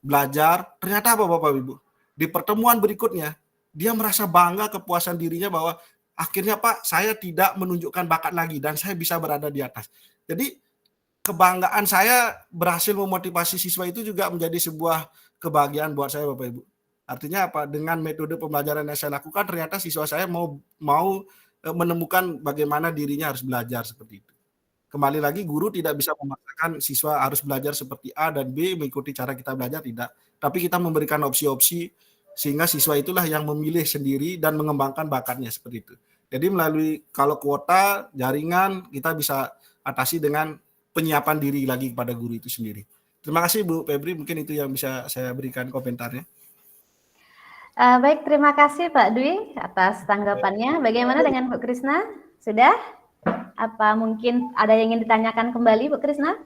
belajar. Ternyata apa Bapak Ibu? Di pertemuan berikutnya, dia merasa bangga, kepuasan dirinya bahwa akhirnya Pak, saya tidak menunjukkan bakat lagi dan saya bisa berada di atas. Jadi kebanggaan saya berhasil memotivasi siswa itu juga menjadi sebuah kebahagiaan buat saya Bapak Ibu. Artinya apa? Dengan metode pembelajaran yang saya lakukan, ternyata siswa saya mau menemukan bagaimana dirinya harus belajar seperti itu. Kembali lagi, guru tidak bisa memaksakan siswa harus belajar seperti A dan B, mengikuti cara kita belajar, tidak. Tapi kita memberikan opsi-opsi, sehingga siswa itulah yang memilih sendiri dan mengembangkan bakatnya seperti itu. Jadi melalui kalau kuota, jaringan, kita bisa atasi dengan penyiapan diri lagi kepada guru itu sendiri. Terima kasih Bu Febri, mungkin itu yang bisa saya berikan komentarnya. Baik, terima kasih Pak Dwi atas tanggapannya. Bagaimana dengan Bu Krisna? Sudah? Apa mungkin ada yang ingin ditanyakan kembali Bu Krisna?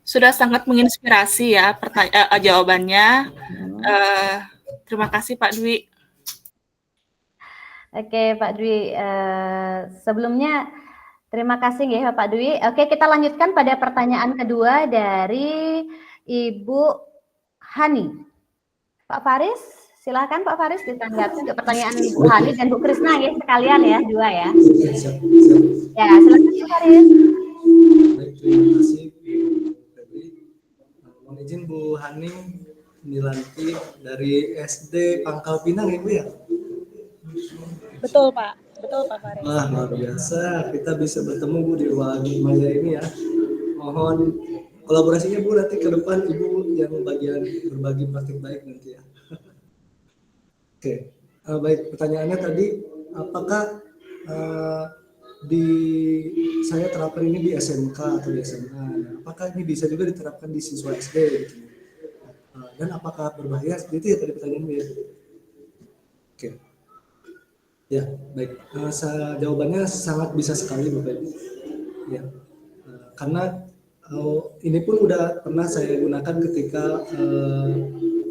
Sudah sangat menginspirasi ya jawabannya. Terima kasih Pak Dwi. Oke Pak Dwi, sebelumnya terima kasih ya Pak Dwi. Oke, kita lanjutkan pada pertanyaan kedua dari Ibu Hani. Pak Faris, silakan Pak Faris ditanggapi untuk pertanyaan Bu Hani dan Bu Krisna ya, sekalian ya, dua ya. Ya, silakan Pak Faris. Baik, terima kasih Bu Febri. Mohon izin Bu Hani Nilanti dari SD Pangkal Pinang Ibu ya? Betul Pak. Betul Pak Faris. Wah, luar biasa. Kita bisa bertemu Bu di ruang maya ini ya. Mohon kolaborasinya Bu nanti ke depan Ibu yang bagian berbagi praktik baik nanti ya. Oke, baik. Pertanyaannya tadi, apakah saya terapkan ini di SMK atau di SMA? Apakah ini bisa juga diterapkan di siswa SD? Gitu? Dan apakah berbahaya? Seperti itu ya tadi pertanyaannya ya. Oke. Ya, baik. Jawabannya sangat bisa sekali, Bapak Ibu. Ya, karena ini pun udah pernah saya gunakan ketika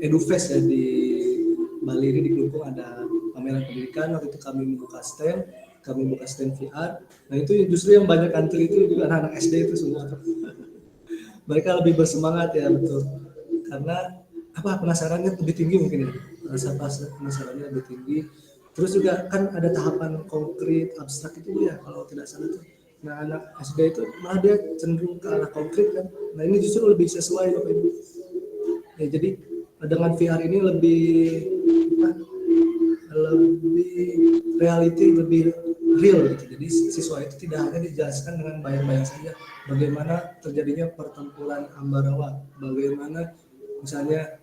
EduFest ya di Bali ini, di Kelungkung ada pameran pendidikan. Waktu itu kami membuka stand VR. Nah itu justru yang banyak antri itu juga anak-anak SD itu semua. Mereka lebih bersemangat ya, betul. Karena penasarannya lebih tinggi mungkin ya. Rasa penasarannya lebih tinggi. Terus juga kan ada tahapan konkret, abstrak itu ya kalau tidak salah tuh. Nah anak SD itu malah dia cenderung ke arah konkret kan. Nah ini justru lebih sesuai Bapak Ibu. Ya, jadi dengan VR ini lebih reality, lebih real gitu. Jadi siswa itu tidak hanya dijelaskan dengan bayang-bayang saja. Bagaimana terjadinya pertempuran Ambarawa, bagaimana misalnya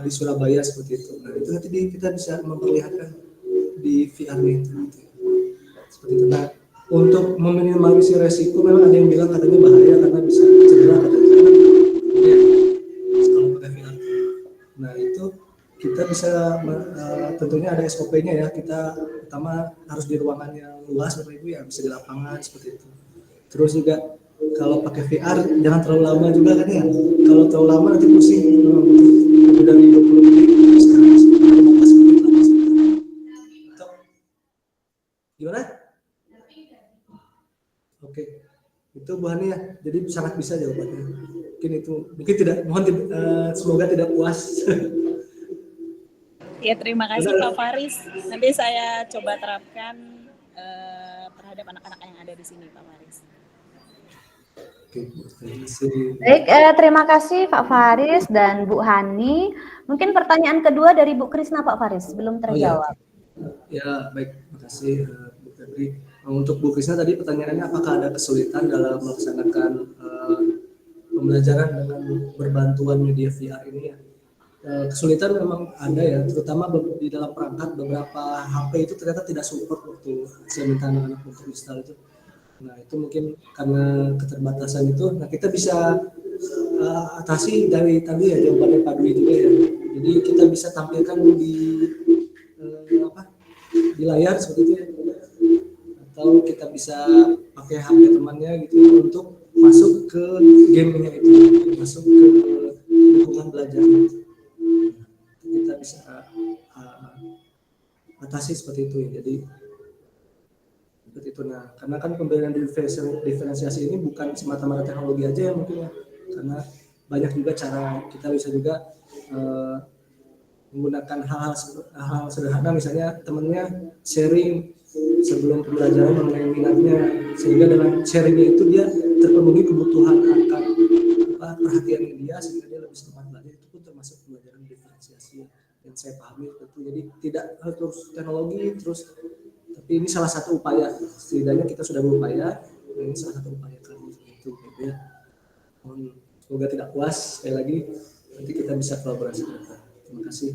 di Surabaya seperti itu. Nah itu nanti kita bisa memperlihatkan di VR itu seperti itu. Nah untuk meminimalisir resiko, memang ada yang bilang katanya bahaya karena bisa cedera katanya. Ya, kalau pakai VR. Nah itu kita bisa tentunya ada SOP-nya ya. Kita pertama harus di ruangan yang luas Bapak Ibu ya, bisa di lapangan seperti itu. Terus juga kalau pakai VR jangan terlalu lama juga kan ya. Kalau terlalu lama nanti pusing. Lebih dari 20 menit sekarang 15 menit lah. Gimana? Oke. Itu Bu Hani ya. Jadi sangat bisa jawabannya. Mungkin tidak, semoga tidak puas. Ya, terima kasih Pak Faris. Nanti saya coba terapkan terhadap anak-anak yang ada di sini, Pak Faris. Baik, terima kasih Pak Faris dan Bu Hani. Mungkin pertanyaan kedua dari Bu Krisna Pak Faris, belum terjawab. Ya, baik. Terima kasih Bu Febri. Untuk Bu Krisna tadi pertanyaannya apakah ada kesulitan dalam melaksanakan pembelajaran dengan berbantuan media VR ini ya? Kesulitan memang ada ya, terutama di dalam perangkat beberapa HP itu ternyata tidak support waktu saya minta anak-anak untuk install itu. Nah itu mungkin karena keterbatasan itu, nah kita bisa atasi dari tadi ya jawabannya Pak Dwi juga ya. Jadi kita bisa tampilkan di di layar seperti itu ya. Atau kita bisa pakai HP temannya gitu ya, untuk masuk ke gamenya itu, masuk ke lingkungan belajarnya. Kita bisa atasi seperti itu ya. Jadi seperti itu. Nah, karena kan pembelajaran diferensiasi ini bukan semata-mata teknologi aja ya mungkin ya, karena banyak juga cara kita bisa juga menggunakan hal-hal sederhana, misalnya temennya sharing sebelum pembelajaran mengenai minatnya, sehingga dengan sharingnya itu dia terpenuhi kebutuhan akan perhatiannya dia, sehingga dia lebih semangat belajar. Itu pun termasuk pembelajaran diferensiasi yang saya pahami itu. Jadi tidak harus teknologi terus, tapi ini salah satu upaya. Setidaknya kita sudah berupaya, ini salah satu upaya kami itu ya. Semoga tidak puas, sekali lagi nanti kita bisa kolaborasi ke depan. Terima kasih.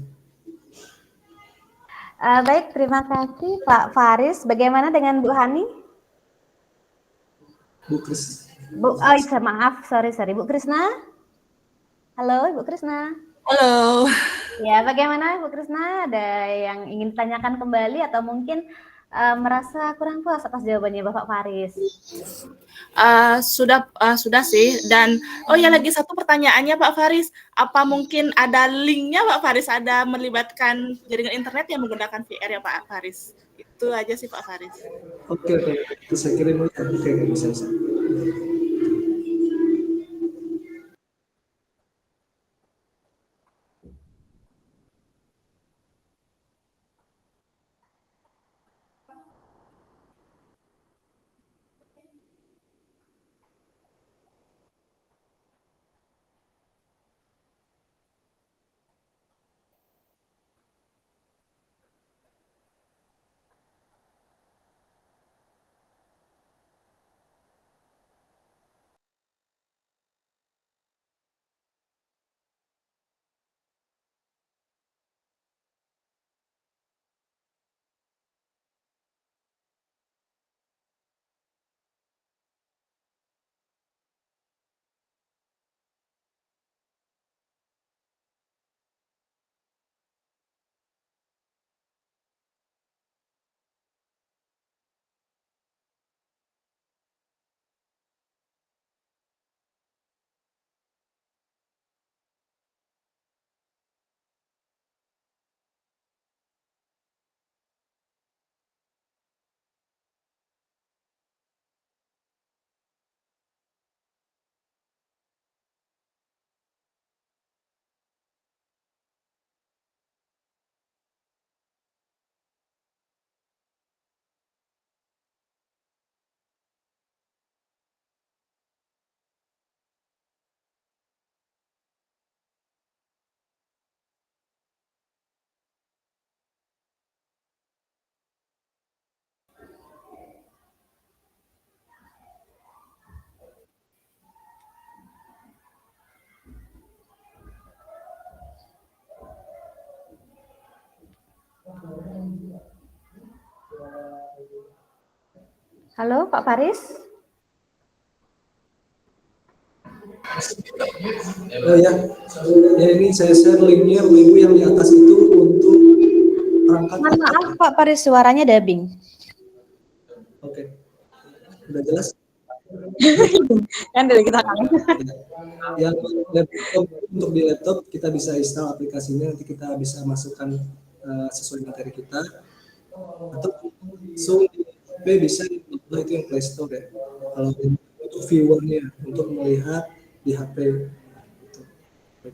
Baik, terima kasih Pak Faris. Bagaimana dengan Bu Hani? Bu Kris. Maaf, sorry Bu Krisna. Halo, Ibu Krisna. Halo. Ya, bagaimana Bu Krisna? Ada yang ingin ditanyakan kembali atau mungkin merasa kurang puas atas jawabannya Bapak Faris? Sudah sih. Dan oh ya, lagi satu pertanyaannya Pak Faris, apa mungkin ada linknya Pak Faris, ada melibatkan jaringan internet yang menggunakan VR ya Pak Faris? Itu aja sih Pak Faris. Oke, bisa kirim. Oke, bisa. Halo Pak Faris. Oh ya, ini saya share linknya Ibu yang di atas itu untuk perangkat. Maaf Pak Faris, suaranya dubbing. Oke, udah jelas? Kan dari kita kan. Yang laptop, untuk di laptop kita bisa install aplikasinya, nanti kita bisa masukkan sesuai materi kita. Atau Zoom di HP bisa, itu yang Play Store ya. Kalau untuk viewernya, untuk melihat di HP. Ke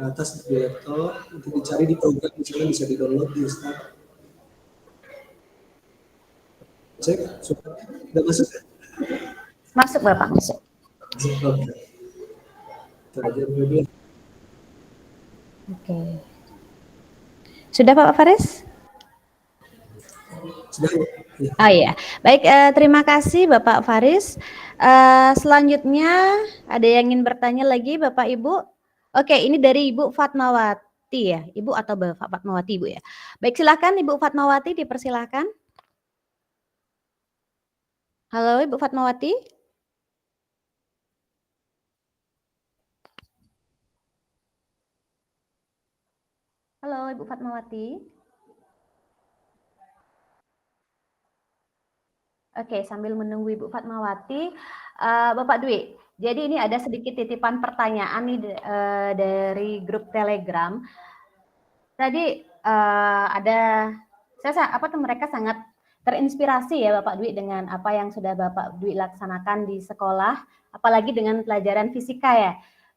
atas di laptop, nanti dicari di program, misalnya bisa di-download, di-install. Cek, sudah masuk? Masuk Bapak, masuk. Oke. Sudah Pak Faris? Sudah. Ya. Oh iya, baik. Terima kasih Bapak Faris. Selanjutnya ada yang ingin bertanya lagi Bapak Ibu? Oke, ini dari Ibu Fatmawati ya, Ibu atau Bapak Fatmawati Ibu ya. Baik, silakan Ibu Fatmawati, dipersilakan. Halo Ibu Fatmawati. Halo Ibu Fatmawati. Oke, sambil menunggu Ibu Fatmawati, Bapak Dwi. Jadi ini ada sedikit titipan pertanyaan nih dari grup Telegram. Tadi ada mereka sangat terinspirasi ya Bapak Dwi dengan apa yang sudah Bapak Dwi laksanakan di sekolah, apalagi dengan pelajaran fisika ya.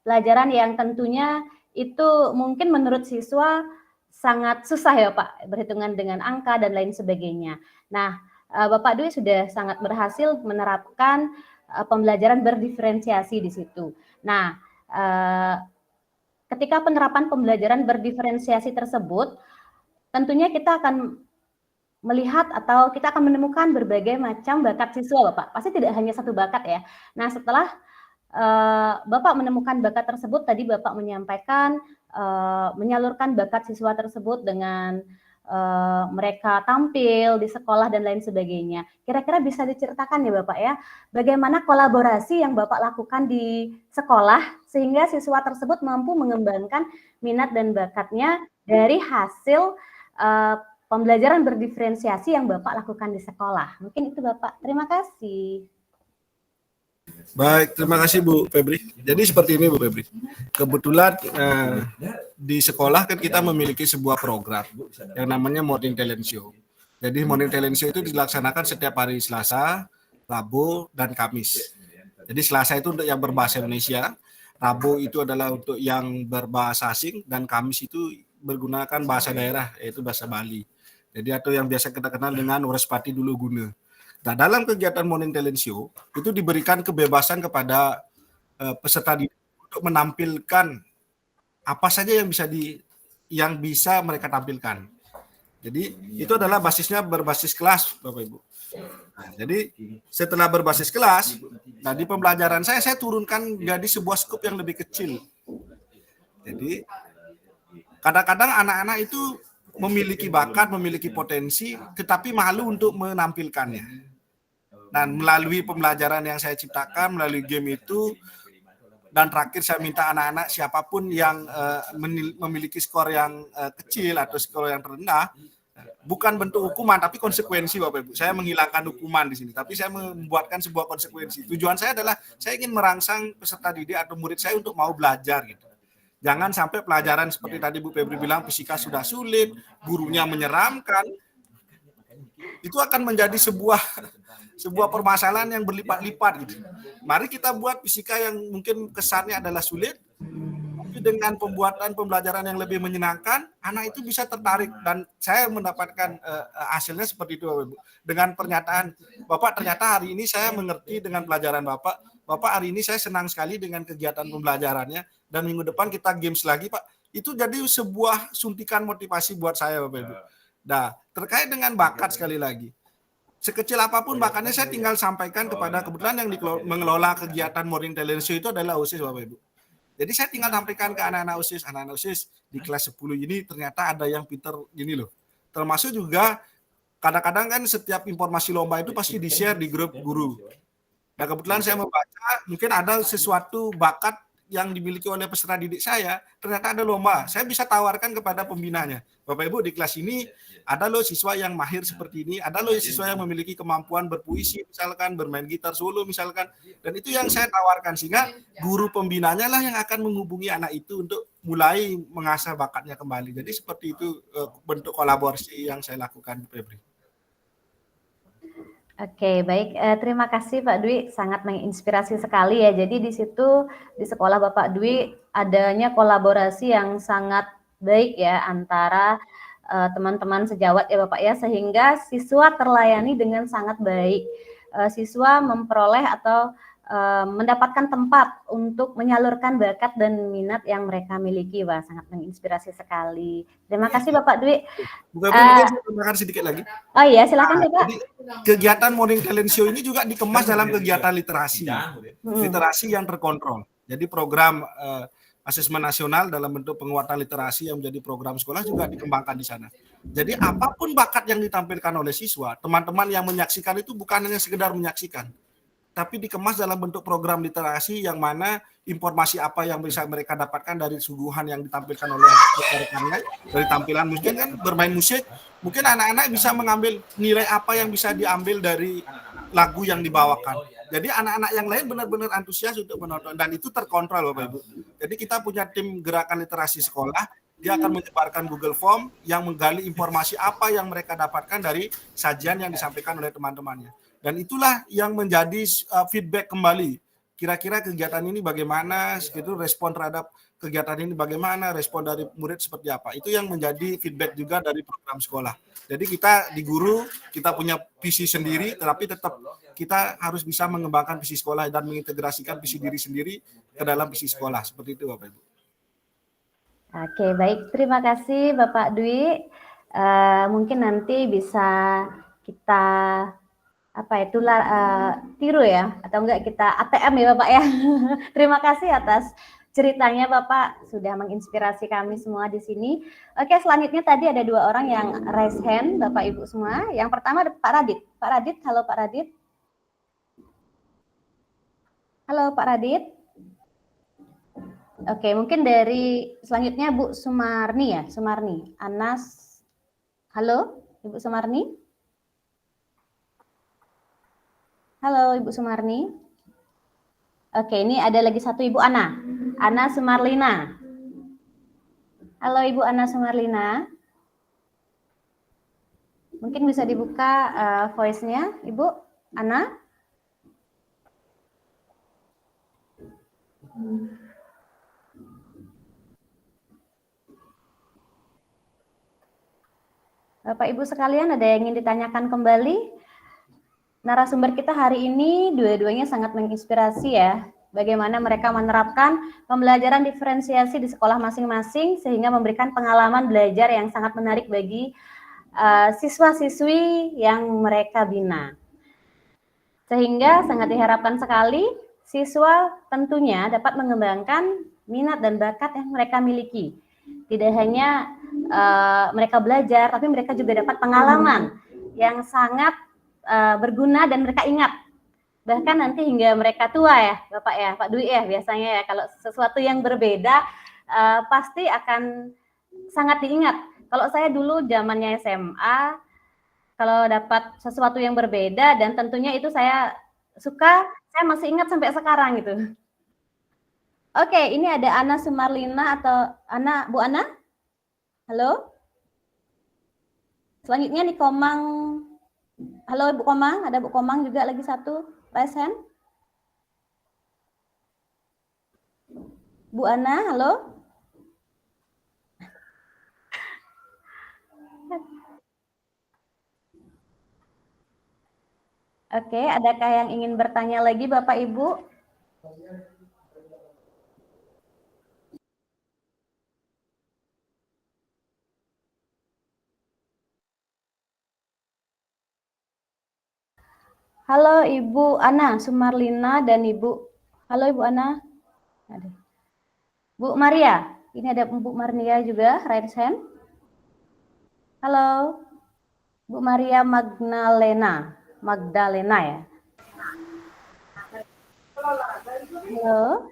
Pelajaran yang tentunya itu mungkin menurut siswa sangat susah ya Pak, berhitungan dengan angka dan lain sebagainya. Nah, Bapak Dwi sudah sangat berhasil menerapkan pembelajaran berdiferensiasi di situ. Nah, ketika penerapan pembelajaran berdiferensiasi tersebut, tentunya kita akan melihat atau kita akan menemukan berbagai macam bakat siswa, Bapak. Pasti tidak hanya satu bakat ya. Nah, setelah Bapak menemukan bakat tersebut, tadi Bapak menyampaikan menyalurkan bakat siswa tersebut dengan mereka tampil di sekolah dan lain sebagainya. Kira-kira bisa diceritakan ya Bapak ya, bagaimana kolaborasi yang Bapak lakukan di sekolah sehingga siswa tersebut mampu mengembangkan minat dan bakatnya dari hasil pembelajaran berdiferensiasi yang Bapak lakukan di sekolah. Mungkin itu Bapak. Terima kasih. Baik, terima kasih Bu Febri. Jadi seperti ini Bu Febri. Kebetulan di sekolah kan kita memiliki sebuah program yang namanya Morning Talent Show. Jadi Morning Talent Show itu dilaksanakan setiap hari Selasa, Rabu, dan Kamis. Jadi Selasa itu untuk yang berbahasa Indonesia, Rabu itu adalah untuk yang berbahasa asing, dan Kamis itu menggunakan bahasa daerah, yaitu bahasa Bali. Jadi atau yang biasa kita kenal dengan Urespati Dulu Guna. Nah, dalam kegiatan Morning Talent Show itu diberikan kebebasan kepada peserta didik untuk menampilkan apa saja yang bisa mereka tampilkan. Jadi itu adalah basisnya berbasis kelas, Bapak Ibu. Nah, jadi setelah berbasis kelas, nah di pembelajaran saya turunkan jadi sebuah skup yang lebih kecil. Jadi kadang-kadang anak-anak itu memiliki bakat, memiliki potensi, tetapi malu untuk menampilkannya. Dan melalui pembelajaran yang saya ciptakan, melalui game itu, dan terakhir saya minta anak-anak siapapun yang memiliki skor yang kecil atau skor yang terendah, bukan bentuk hukuman, tapi konsekuensi Bapak Ibu. Saya menghilangkan hukuman di sini, tapi saya membuatkan sebuah konsekuensi. Tujuan saya adalah saya ingin merangsang peserta didik atau murid saya untuk mau belajar gitu. Jangan sampai pelajaran seperti tadi Bu Febri bilang, fisika sudah sulit, gurunya menyeramkan, itu akan menjadi sebuah permasalahan yang berlipat-lipat gitu. Mari kita buat fisika yang mungkin kesannya adalah sulit, tapi dengan pembuatan pembelajaran yang lebih menyenangkan, anak itu bisa tertarik, dan saya mendapatkan hasilnya seperti itu Bapak Ibu. Dengan pernyataan, Bapak ternyata hari ini saya mengerti dengan pelajaran Bapak hari ini saya senang sekali dengan kegiatan pembelajarannya, dan minggu depan kita games lagi Pak. Itu jadi sebuah suntikan motivasi buat saya Bapak Ibu. Nah, terkait dengan bakat sekali lagi, sekecil apapun bakatnya saya tinggal sampaikan kebetulan yang mengelola kegiatan Morning Talent Show itu adalah OSIS Bapak Ibu. Jadi saya tinggal sampaikan ke anak-anak OSIS di kelas 10 ini ternyata ada yang pinter gini loh. Termasuk juga kadang-kadang kan setiap informasi lomba itu pasti di-share di grup guru. Nah kebetulan saya membaca mungkin ada sesuatu bakat yang dimiliki oleh peserta didik saya, ternyata ada lomba. Saya bisa tawarkan kepada pembinanya. Bapak Ibu di kelas ini ada loh siswa yang mahir seperti ini, ada loh siswa yang memiliki kemampuan berpuisi misalkan, bermain gitar solo misalkan. Dan itu yang saya tawarkan, sehingga guru pembinanya lah yang akan menghubungi anak itu untuk mulai mengasah bakatnya kembali. Jadi seperti itu bentuk kolaborasi yang saya lakukan, Febri. Oke, baik. Terima kasih Pak Dwi, sangat menginspirasi sekali ya. Jadi di situ di sekolah Bapak Dwi adanya kolaborasi yang sangat baik ya antara teman-teman sejawat ya Bapak ya, sehingga siswa terlayani dengan sangat baik. Siswa memperoleh atau mendapatkan tempat untuk menyalurkan bakat dan minat yang mereka miliki. Wah, sangat menginspirasi sekali. Terima kasih Bapak Dwi. Bukan saya tambahkan sedikit lagi. Oh iya, silakan Bapak. Jadi, kegiatan Morning Talent Show ini juga dikemas dalam kegiatan literasi. Literasi yang terkontrol. Jadi program asesmen nasional dalam bentuk penguatan literasi yang menjadi program sekolah juga dikembangkan di sana. Jadi apapun bakat yang ditampilkan oleh siswa, teman-teman yang menyaksikan itu bukan hanya sekedar menyaksikan, tapi dikemas dalam bentuk program literasi yang mana informasi apa yang bisa mereka dapatkan dari suguhan yang ditampilkan oleh rekan-rekannya, dari tampilan mungkin kan bermain musik, mungkin anak-anak bisa mengambil nilai apa yang bisa diambil dari lagu yang dibawakan. Jadi anak-anak yang lain benar-benar antusias untuk menonton dan itu terkontrol Bapak Ibu. Jadi kita punya tim gerakan literasi sekolah, dia akan menyebarkan Google Form yang menggali informasi apa yang mereka dapatkan dari sajian yang disampaikan oleh teman-temannya. Dan itulah yang menjadi feedback kembali. Kira-kira kegiatan ini bagaimana, gitu, respon terhadap kegiatan ini bagaimana, respon dari murid seperti apa. Itu yang menjadi feedback juga dari program sekolah. Jadi kita di guru, kita punya visi sendiri, tetapi tetap kita harus bisa mengembangkan visi sekolah dan mengintegrasikan visi diri sendiri ke dalam visi sekolah. Seperti itu Bapak Ibu. Oke, baik. Terima kasih Bapak Dwi. Mungkin nanti bisa kita tiru ya, atau enggak kita ATM ya Bapak ya. Terima kasih atas ceritanya Bapak, sudah menginspirasi kami semua di sini. Oke, selanjutnya tadi ada 2 orang yang raise hand, Bapak Ibu semua. Yang pertama ada Pak Radit. Pak Radit, halo Pak Radit. Halo Pak Radit. Oke, mungkin dari selanjutnya Bu Sumarni ya, Sumarni. Anas, halo Ibu Sumarni. Halo Ibu Sumarni. Oke, ini ada lagi satu Ibu Ana. Ana Sumarlina. Halo Ibu Ana Sumarlina. Mungkin bisa dibuka voice-nya Ibu Ana. Bapak Ibu sekalian, ada yang ingin ditanyakan kembali? Narasumber kita hari ini dua-duanya sangat menginspirasi ya. Bagaimana mereka menerapkan pembelajaran diferensiasi di sekolah masing-masing sehingga memberikan pengalaman belajar yang sangat menarik bagi siswa-siswi yang mereka bina. Sehingga sangat diharapkan sekali siswa tentunya dapat mengembangkan minat dan bakat yang mereka miliki. Tidak hanya mereka belajar, tapi mereka juga dapat pengalaman yang sangat berguna dan mereka ingat. Bahkan nanti hingga mereka tua ya, Bapak ya, Pak Dwi ya, biasanya ya kalau sesuatu yang berbeda pasti akan sangat diingat. Kalau saya dulu zamannya SMA, kalau dapat sesuatu yang berbeda dan tentunya itu saya suka, saya masih ingat sampai sekarang gitu. Oke, ini ada Ana Sumarlina atau Ana, Bu Ana? Halo? Selanjutnya nih Komang. Halo Bu Komang, ada Bu Komang juga lagi satu, raise hand. Bu Ana, halo. Oke, adakah yang ingin bertanya lagi Bapak Ibu? Halo Ibu Ana Sumarlina dan halo Ibu Ana. Bu Maria, ini ada Bu Maria juga, raise hand. Halo, Bu Maria Magdalena ya. Halo.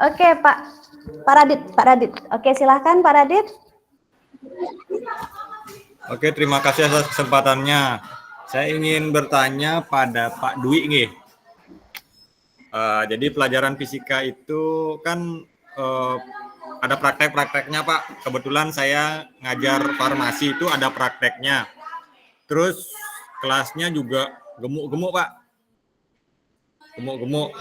Oke Pak Radit. Oke silahkan Pak Radit. Oke, terima kasih atas kesempatannya. Saya ingin bertanya pada Pak Dwi nih. Jadi pelajaran fisika itu kan ada praktek-prakteknya Pak. Kebetulan saya ngajar farmasi itu ada prakteknya. Terus kelasnya juga gemuk-gemuk Pak. Gemuk-gemuk.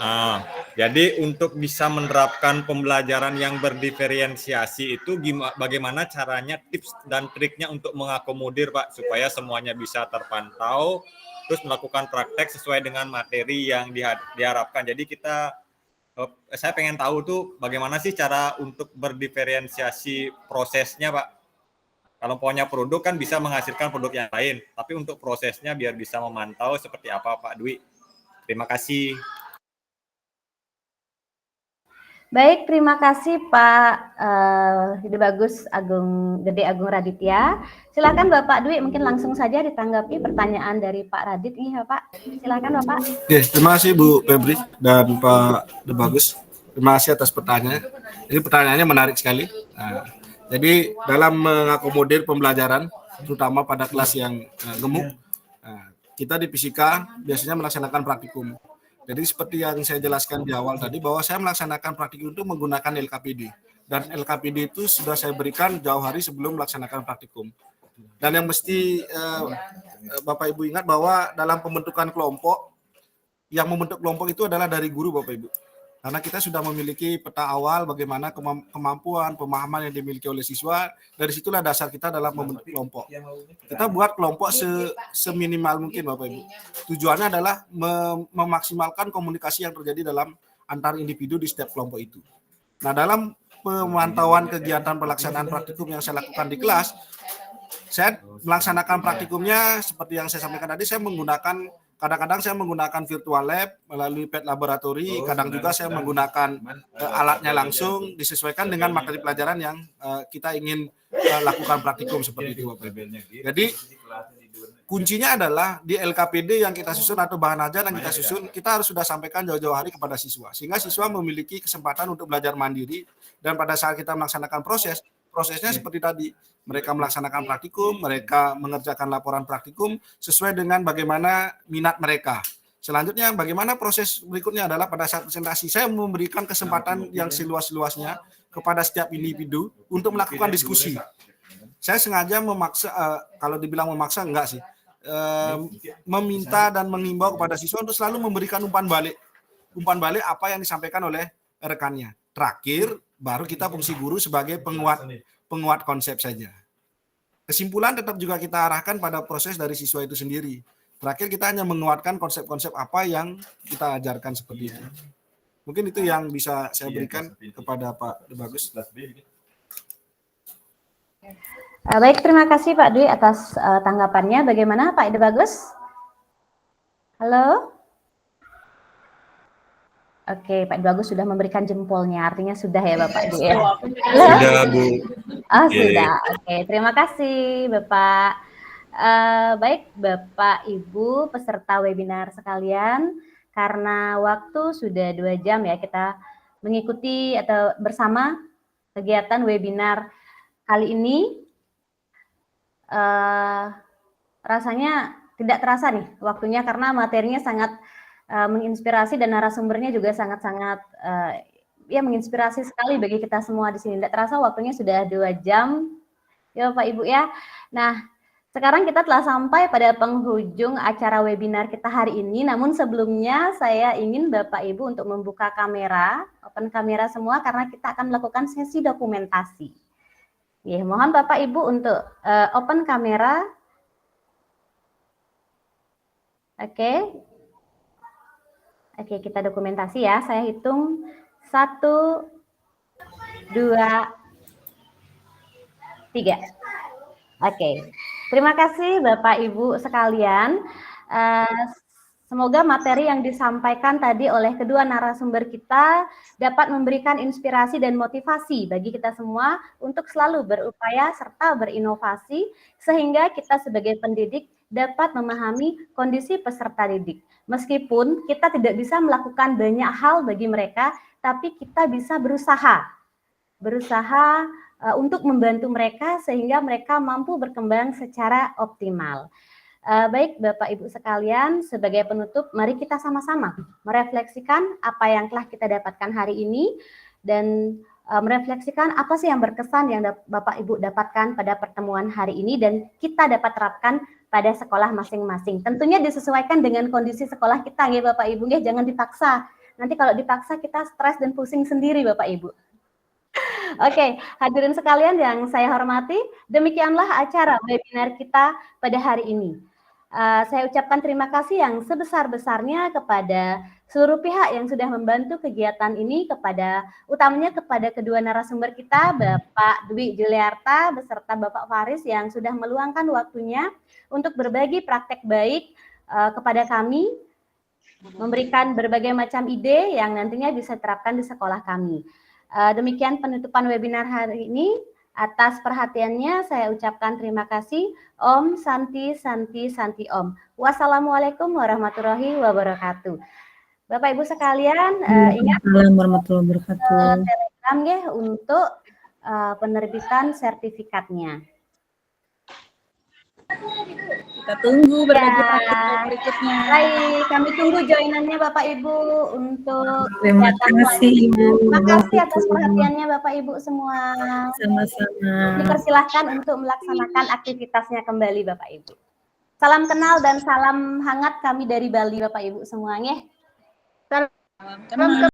Jadi untuk bisa menerapkan pembelajaran yang berdiferensiasi itu bagaimana caranya, tips dan triknya untuk mengakomodir Pak supaya semuanya bisa terpantau, terus melakukan praktek sesuai dengan materi yang diharapkan. Jadi saya pengen tahu tuh bagaimana sih cara untuk berdiferensiasi prosesnya Pak. Kalau punya produk kan bisa menghasilkan produk yang lain, tapi untuk prosesnya biar bisa memantau seperti apa Pak Dwi. Terima kasih. Baik, terima kasih Pak Ide Bagus Gede Agung Raditya. Silakan Bapak Dwi, mungkin langsung saja ditanggapi pertanyaan dari Pak Radit nih ya Pak. Silakan Bapak. Oke, terima kasih Bu Febri dan Pak Ide Bagus. Terima kasih atas pertanyaan. Ini pertanyaannya menarik sekali. Nah, jadi dalam mengakomodir pembelajaran, terutama pada kelas yang gemuk, kita di fisika biasanya melaksanakan praktikum. Jadi seperti yang saya jelaskan di awal tadi, bahwa saya melaksanakan praktikum itu menggunakan LKPD. Dan LKPD itu sudah saya berikan jauh hari sebelum melaksanakan praktikum. Dan yang mesti Bapak Ibu ingat bahwa dalam pembentukan kelompok, yang membentuk kelompok itu adalah dari guru Bapak Ibu. Karena kita sudah memiliki peta awal bagaimana kemampuan, pemahaman yang dimiliki oleh siswa, dari situlah dasar kita dalam membentuk kelompok. Kita buat kelompok seminimal mungkin Bapak Ibu. Tujuannya adalah memaksimalkan komunikasi yang terjadi dalam antar individu di setiap kelompok itu. Nah, dalam pemantauan kegiatan pelaksanaan praktikum yang saya lakukan di kelas, saya melaksanakan praktikumnya seperti yang saya sampaikan tadi, saya menggunakan kadang-kadang saya menggunakan virtual lab melalui pet laboratory, kadang juga saya menggunakan alatnya langsung disesuaikan dengan materi pelajaran yang kita ingin lakukan praktikum seperti itu Bapak Ibu. Jadi kuncinya adalah di LKPD yang kita susun atau bahan ajar yang kita susun, kita harus sudah sampaikan jauh-jauh hari kepada siswa, sehingga siswa memiliki kesempatan untuk belajar mandiri, dan pada saat kita melaksanakan prosesnya seperti tadi, mereka melaksanakan praktikum, mereka mengerjakan laporan praktikum sesuai dengan bagaimana minat mereka. Selanjutnya, bagaimana proses berikutnya adalah pada saat presentasi, saya memberikan kesempatan yang seluas-luasnya kepada setiap individu untuk melakukan diskusi. Saya sengaja memaksa, kalau dibilang memaksa enggak sih, meminta dan mengimbau kepada siswa untuk selalu memberikan umpan balik apa yang disampaikan oleh rekannya. Terakhir, baru kita fungsi guru sebagai penguat konsep saja. Kesimpulan tetap juga kita arahkan pada proses dari siswa itu sendiri. Terakhir kita hanya menguatkan konsep-konsep apa yang kita ajarkan seperti itu. Mungkin itu yang bisa saya berikan kepada Pak Ide Bagus. Baik, terima kasih Pak Dwi atas tanggapannya. Bagaimana Pak Ide Bagus? Halo? Oke, Pak Ide Bagus sudah memberikan jempolnya, artinya sudah ya Bapak Dwi ya? Sudah Bu. Oh sudah, oke. Terima kasih Bapak. Baik Bapak Ibu peserta webinar sekalian, karena waktu sudah 2 jam ya kita mengikuti atau bersama kegiatan webinar kali ini. Rasanya tidak terasa nih waktunya karena materinya sangat menginspirasi dan narasumbernya juga sangat-sangat ya menginspirasi sekali bagi kita semua di sini. Tidak terasa waktunya sudah 2 jam ya Bapak Ibu ya. Nah, sekarang kita telah sampai pada penghujung acara webinar kita hari ini. Namun sebelumnya saya ingin Bapak Ibu untuk membuka kamera, open kamera semua karena kita akan melakukan sesi dokumentasi. Ya, mohon Bapak Ibu untuk open kamera. Oke. Oke, kita dokumentasi ya. Saya hitung 1, 2, 3. Oke. Terima kasih Bapak Ibu sekalian. Semoga materi yang disampaikan tadi oleh kedua narasumber kita dapat memberikan inspirasi dan motivasi bagi kita semua untuk selalu berupaya serta berinovasi sehingga kita sebagai pendidik dapat memahami kondisi peserta didik. Meskipun kita tidak bisa melakukan banyak hal bagi mereka, tapi kita bisa berusaha untuk membantu mereka sehingga mereka mampu berkembang secara optimal. Baik Bapak Ibu sekalian, sebagai penutup mari kita sama-sama merefleksikan apa yang telah kita dapatkan hari ini dan merefleksikan apa sih yang berkesan yang Bapak Ibu dapatkan pada pertemuan hari ini dan kita dapat terapkan pada sekolah masing-masing. Tentunya disesuaikan dengan kondisi sekolah kita ya Bapak Ibu, ya jangan dipaksa. Nanti kalau dipaksa kita stres dan pusing sendiri Bapak Ibu. Oke, hadirin sekalian yang saya hormati, demikianlah acara webinar kita pada hari ini. Saya ucapkan terima kasih yang sebesar-besarnya kepada seluruh pihak yang sudah membantu kegiatan ini, utamanya kepada kedua narasumber kita, Bapak Dwi Juliarta beserta Bapak Faris yang sudah meluangkan waktunya untuk berbagi praktek baik kepada kami, memberikan berbagai macam ide yang nantinya bisa diterapkan di sekolah kami. Demikian penutupan webinar hari ini. Atas perhatiannya saya ucapkan terima kasih. Om Santi Santi Santi Om. Wassalamualaikum warahmatullahi wabarakatuh. Bapak Ibu sekalian, ingat Assalamualaikum warahmatullahi wabarakatuh. Telegram ya untuk penerbitan sertifikatnya. Kita tunggu berbagi praktik berikutnya. Baik, kami tunggu joinannya Bapak Ibu untuk Terima kasih Ibu. Terima kasih atas perhatiannya Bapak Ibu semua. Sama-sama. Dipersilahkan untuk melaksanakan aktivitasnya kembali Bapak Ibu. Salam kenal dan salam hangat kami dari Bali Bapak Ibu semuanya. Salam kenal.